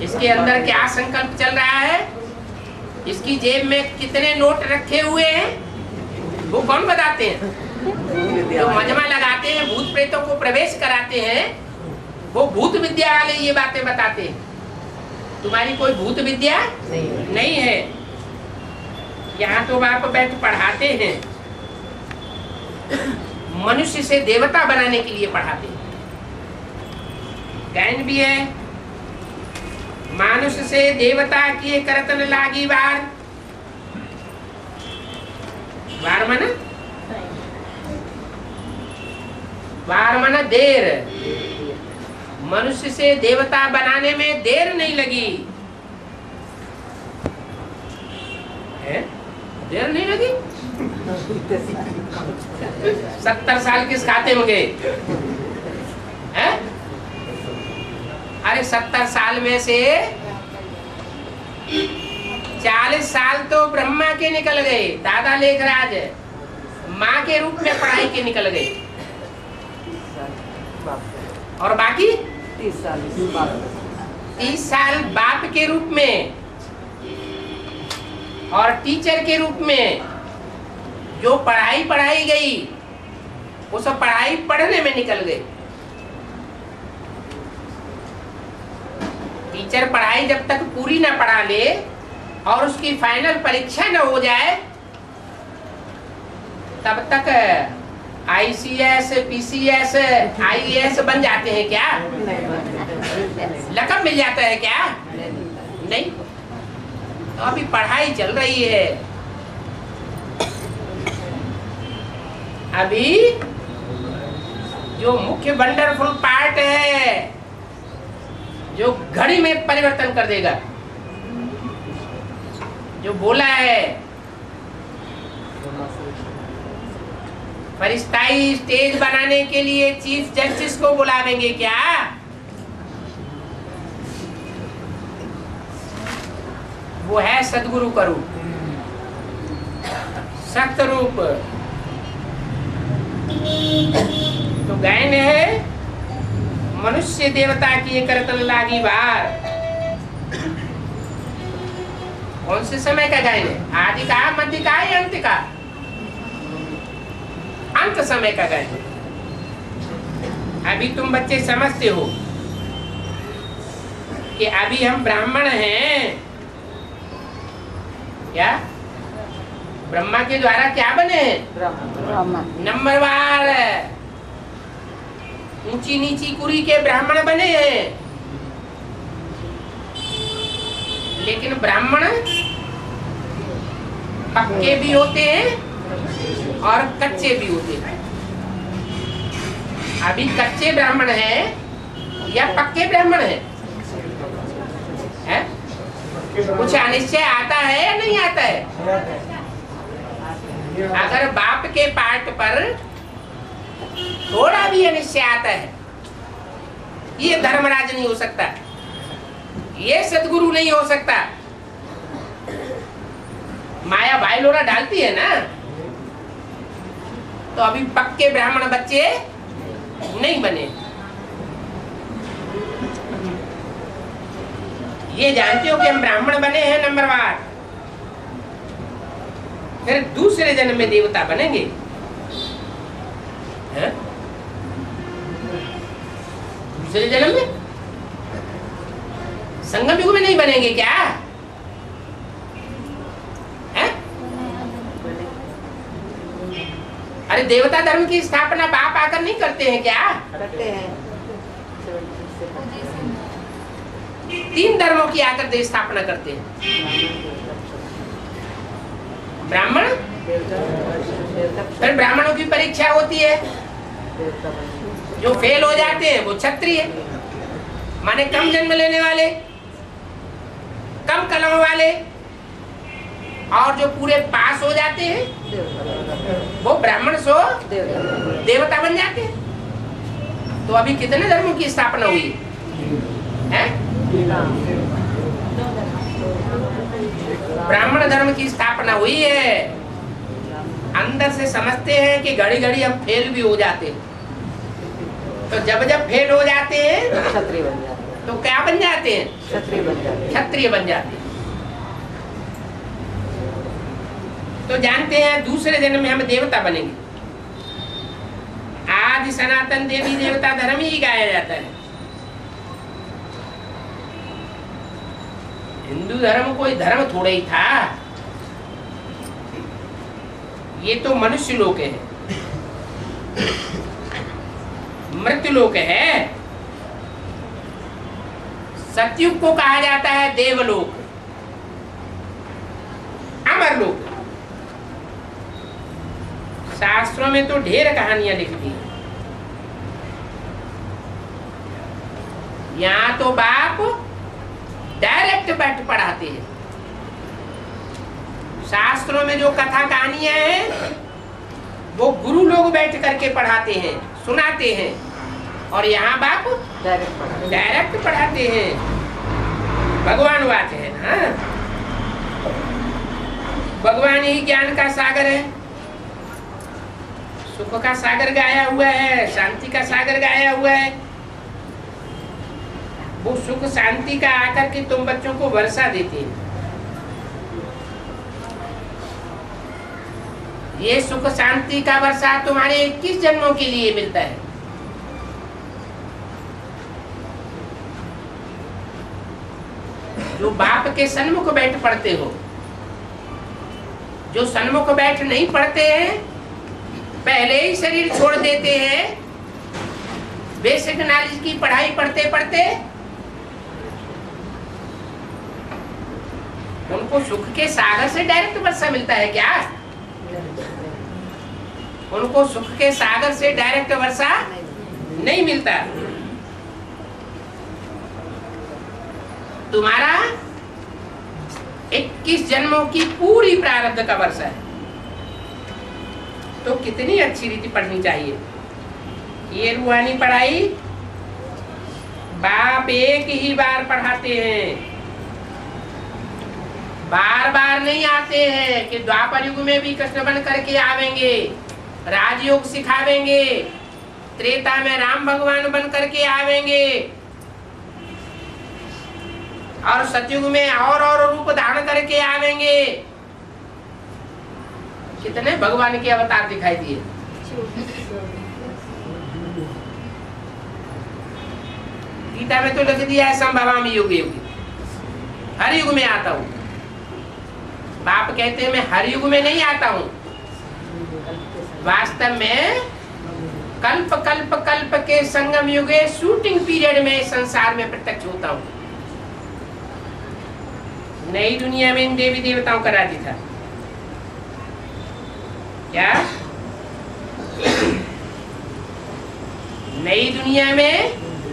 इसके अंदर क्या संकल्प चल रहा है, इसकी जेब में कितने नोट रखे हुए हैं, वो कौन बताते हैं? जो मजमा लगाते हैं, भूत प्रेतों को प्रवेश कराते हैं, वो भूत विद्या वाले ये बातें बताते हैं। तुम्हारी कोई भूत विद्या नहीं है। यहाँ तो आप बैठ पढ़ाते हैं, मनुष्य से देवता बनाने के लिए पढ़ाते हैं। ज्ञान भी है। मानुष से देवता किए करतन लागी वार। वार माना? वार माना देर। मनुष्य से देवता बनाने में देर नहीं लगी है? देर नहीं लगी। 70 साल किस खाते में गए? अरे 70 साल में से 40 साल तो ब्रह्मा के निकल गए, दादा लेखराज माँ के रूप में पढ़ाई के निकल गए, और बाकी 30 साल बाप के रूप में और टीचर के रूप में जो पढ़ाई पढ़ाई गई वो सब पढ़ाई पढ़ने में निकल गए। टीचर पढ़ाई जब तक पूरी ना पढ़ा ले और उसकी फाइनल परीक्षा न हो जाए तब तक ICS, PCS, IAS बन जाते हैं क्या? लक़ब मिल जाता है क्या? नहीं। तो अभी पढ़ाई चल रही है। अभी जो मुख्य वंडरफुल पार्ट है, जो घड़ी में परिवर्तन कर देगा, जो बोला है फरिश्ताई स्टेज बनाने के लिए चीफ जस्टिस को बुलावेंगे क्या? वो है सदगुरु का रूप, सत्य रूप। तो गायन है मनुष्य देवता की करतन लागी बार। कौन से समय का गायन है? आदि का, मध्य का या अंत का? अंत समय का गायन। अभी तुम बच्चे समझते हो कि अभी हम ब्राह्मण हैं। क्या ब्रह्मा के द्वारा क्या बने? नंबरवार ऊंची नीची कुरी के ब्राह्मण बने हैं। लेकिन ब्राह्मण पक्के भी होते हैं और कच्चे भी होते हैं। अभी कच्चे ब्राह्मण हैं या पक्के ब्राह्मण हैं? है? कुछ अनिश्चय आता है या नहीं आता है? अगर बाप के पार्ट पर थोड़ा भी अनिश्चय आता है, ये धर्मराज नहीं हो सकता, ये सदगुरु नहीं हो सकता। माया भाईलोरा डालती है ना, तो अभी पक्के ब्राह्मण बच्चे नहीं बने। ये जानते हो कि हम ब्राह्मण बने हैं नंबरवार, फिर दूसरे जन्म में देवता बनेंगे। है? दूसरे जन्म में संगम युग में नहीं बनेंगे क्या? है? अरे देवता धर्म की स्थापना बाप आकर नहीं करते हैं क्या? करते हैं। 3 धर्मों की आकर देश स्थापना करते हैं। ब्राह्मण, फिर ब्राह्मणों की परीक्षा होती है, जो फेल हो जाते हैं वो क्षत्रिय, माने कम जन्म लेने वाले, कम कलम वाले, और जो पूरे पास हो जाते हैं वो ब्राह्मण सो देवता बन जाते हैं। तो अभी कितने धर्मों की स्थापना हुई है? ब्राह्मण धर्म की स्थापना हुई है। अंदर से समझते हैं कि घड़ी घड़ी हम फेल भी हो जाते हैं, तो जब फेल हो जाते हैं क्षत्रिय बन जाते हैं। तो क्या बन जाते हैं? क्षत्रिय बन जाते हैं। क्षत्रिय बन जाते हैं। तो जानते हैं दूसरे जन्म में हम देवता बनेंगे। आदि सनातन देवी देवता धर्म ही गाया जाता है। हिंदू धर्म कोई धर्म थोड़ा ही था, ये तो मनुष्य लोक है, मृत्यु लोक है। सतयुग को कहा जाता है देवलोक, अमरलोक। शास्त्रों में तो ढेर कहानियां लिखती हैं। यहाँ तो बाप डायरेक्ट बैठ पढ़ाते हैं। शास्त्रों में जो कथा कहानियां हैं वो गुरु लोग बैठ करके पढ़ाते हैं, सुनाते हैं, और यहाँ बाप डायरेक्ट पढ़ाते हैं। भगवान बात है ना, भगवान ही ज्ञान का सागर है, सुख का सागर गाया हुआ है, शांति का सागर गाया हुआ है। वो सुख शांति का आकर के तुम बच्चों को वर्षा देते हैं। ये सुख शांति का वर्षा तुम्हारे 21 जन्मों के लिए मिलता है। जो बाप के सन्मुख बैठ पढ़ते हो, जो सन्मुख बैठ नहीं पढ़ते हैं, पहले ही शरीर छोड़ देते हैं, बेसिक नॉलेज की पढ़ाई पढ़ते पढ़ते उनको सुख के सागर से डायरेक्ट वर्षा मिलता है क्या? उनको सुख के सागर से डायरेक्ट वर्षा नहीं मिलता। तुम्हारा 21 जन्मों की पूरी प्रारब्ध का वर्षा है, तो कितनी अच्छी रीति पढ़नी चाहिए। ये रूहानी पढ़ाई बाप एक ही बार पढ़ाते हैं, बार बार नहीं आते हैं कि द्वापर युग में भी कृष्ण बन करके आवेंगे, राजयोग सिखावेंगे, त्रेता में राम भगवान बन करके आवेंगे, और सतयुग में और रूप धारण करके आवेंगे। कितने भगवान के अवतार दिखाई दिए। गीता में तो लिख दिया है संभवामि युगे युगे, हर युग में आता हूँ। बाप कहते हैं मैं हर युग में नहीं आता हूँ, वास्तव में कल्प कल्प कल्प के संगम युगे शूटिंग पीरियड में संसार में प्रत्यक्ष होता हूँ। नई दुनिया में इन देवी देवताओं का राज्य था क्या? नई दुनिया में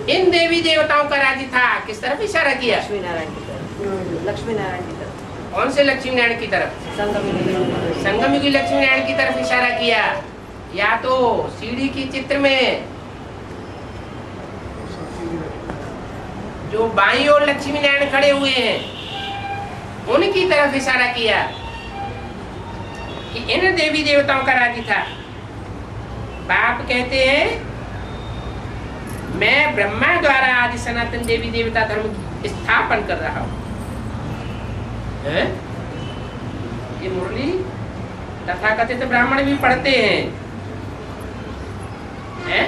इन देवी देवताओं का राज्य था। किस तरफ इशारा किया? लक्ष्मी नारायण की तरफ। लक्ष्मी नारायण की तरफ। कौन से लक्ष्मी नारायण की तरफ? संगम युगी लक्ष्मी नारायण की तरफ इशारा किया। या तो सीढ़ी की चित्र में जो बाईं ओर लक्ष्मी नारायण खड़े हुए हैं उनकी तरफ इशारा किया कि इन देवी देवताओं का राज्य था। बाप कहते हैं मैं ब्रह्मा द्वारा आदि सनातन देवी देवता धर्म की स्थापन कर रहा हूं। ये मुरली तथाकथित ब्राह्मण भी पढ़ते हैं?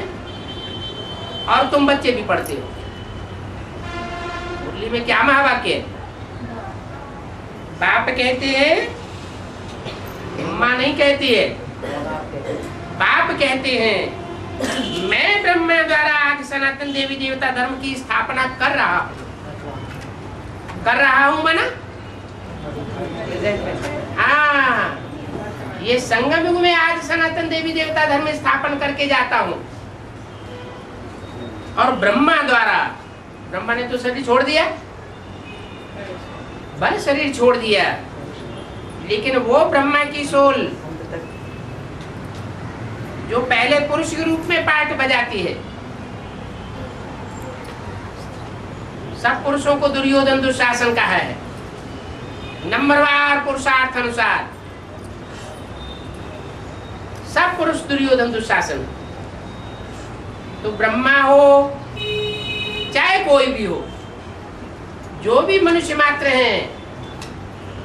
और तुम बच्चे भी पढ़ते हो। मुरली में क्या महावाक्य है? बाप कहते हैं, माँ नहीं कहती है, बाप कहते हैं मैं ब्रह्मा द्वारा आदि सनातन देवी देवता धर्म की स्थापना कर रहा हूं मना। हाँ, ये संगम युग में आज सनातन देवी देवता धर्म स्थापन करके जाता हूं। और ब्रह्मा द्वारा, ब्रह्मा ने तो शरीर छोड़ दिया, बल शरीर छोड़ दिया, लेकिन वो ब्रह्मा की सोल जो पहले पुरुष के रूप में पार्ट बजाती है। सब पुरुषों को दुर्योधन दुशासन कहा है, नंबरवार पुरुषार्थ अनुसार सब पुरुष दुर्योधन दुशासन। तो ब्रह्मा हो चाहे कोई भी हो, जो भी मनुष्य मात्र हैं,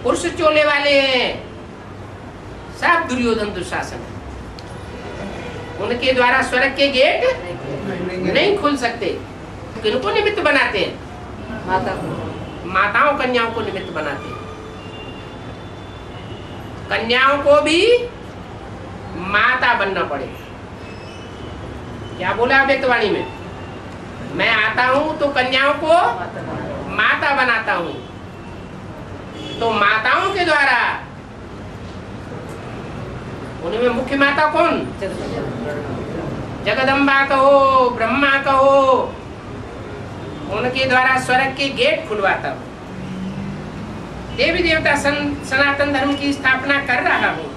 पुरुष चोले वाले हैं, सब दुर्योधन दुशासन। उनके द्वारा स्वर्ग के गेट नहीं खुल सकते। किनको निमित्त बनाते हैं? माताओं कन्याओं को निमित्त बनाते हैं। कन्याओं को भी माता बनना पड़े। क्या बोला वेदवाणी में? मैं आता हूं तो कन्याओं को माता बनाता हूं। तो माताओं के द्वारा, उनमें मुख्य माता कौन? जगदम्बा कहो, ब्रह्मा कहो, उनके द्वारा स्वर्ग के गेट खुलवाता हूं। देवी देवता सनातन धर्म की स्थापना कर रहा हूं।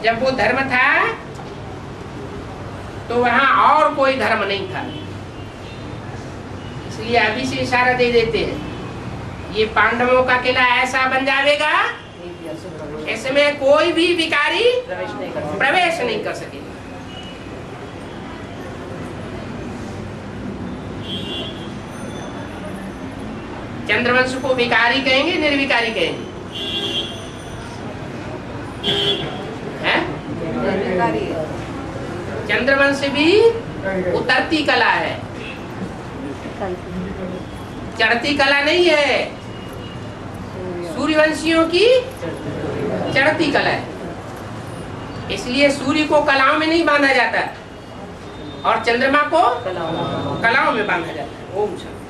जब वो धर्म था तो वहां और कोई धर्म नहीं था, इसलिए अभी से इशारा दे देते हैं ये पांडवों का किला ऐसा बन जाएगा इसमें कोई भी विकारी प्रवेश नहीं कर सकेगा। चंद्रवंश को विकारी कहेंगे, निर्विकारी कहेंगे? हैं? चंद्रवंश भी उतरती कला है, चढ़ती कला नहीं है। सूर्यवंशियों की चढ़ती कला है, इसलिए सूर्य को कलाओं में नहीं बांधा जाता और चंद्रमा को कलाओं में बांधा जाता है। ओम शांति।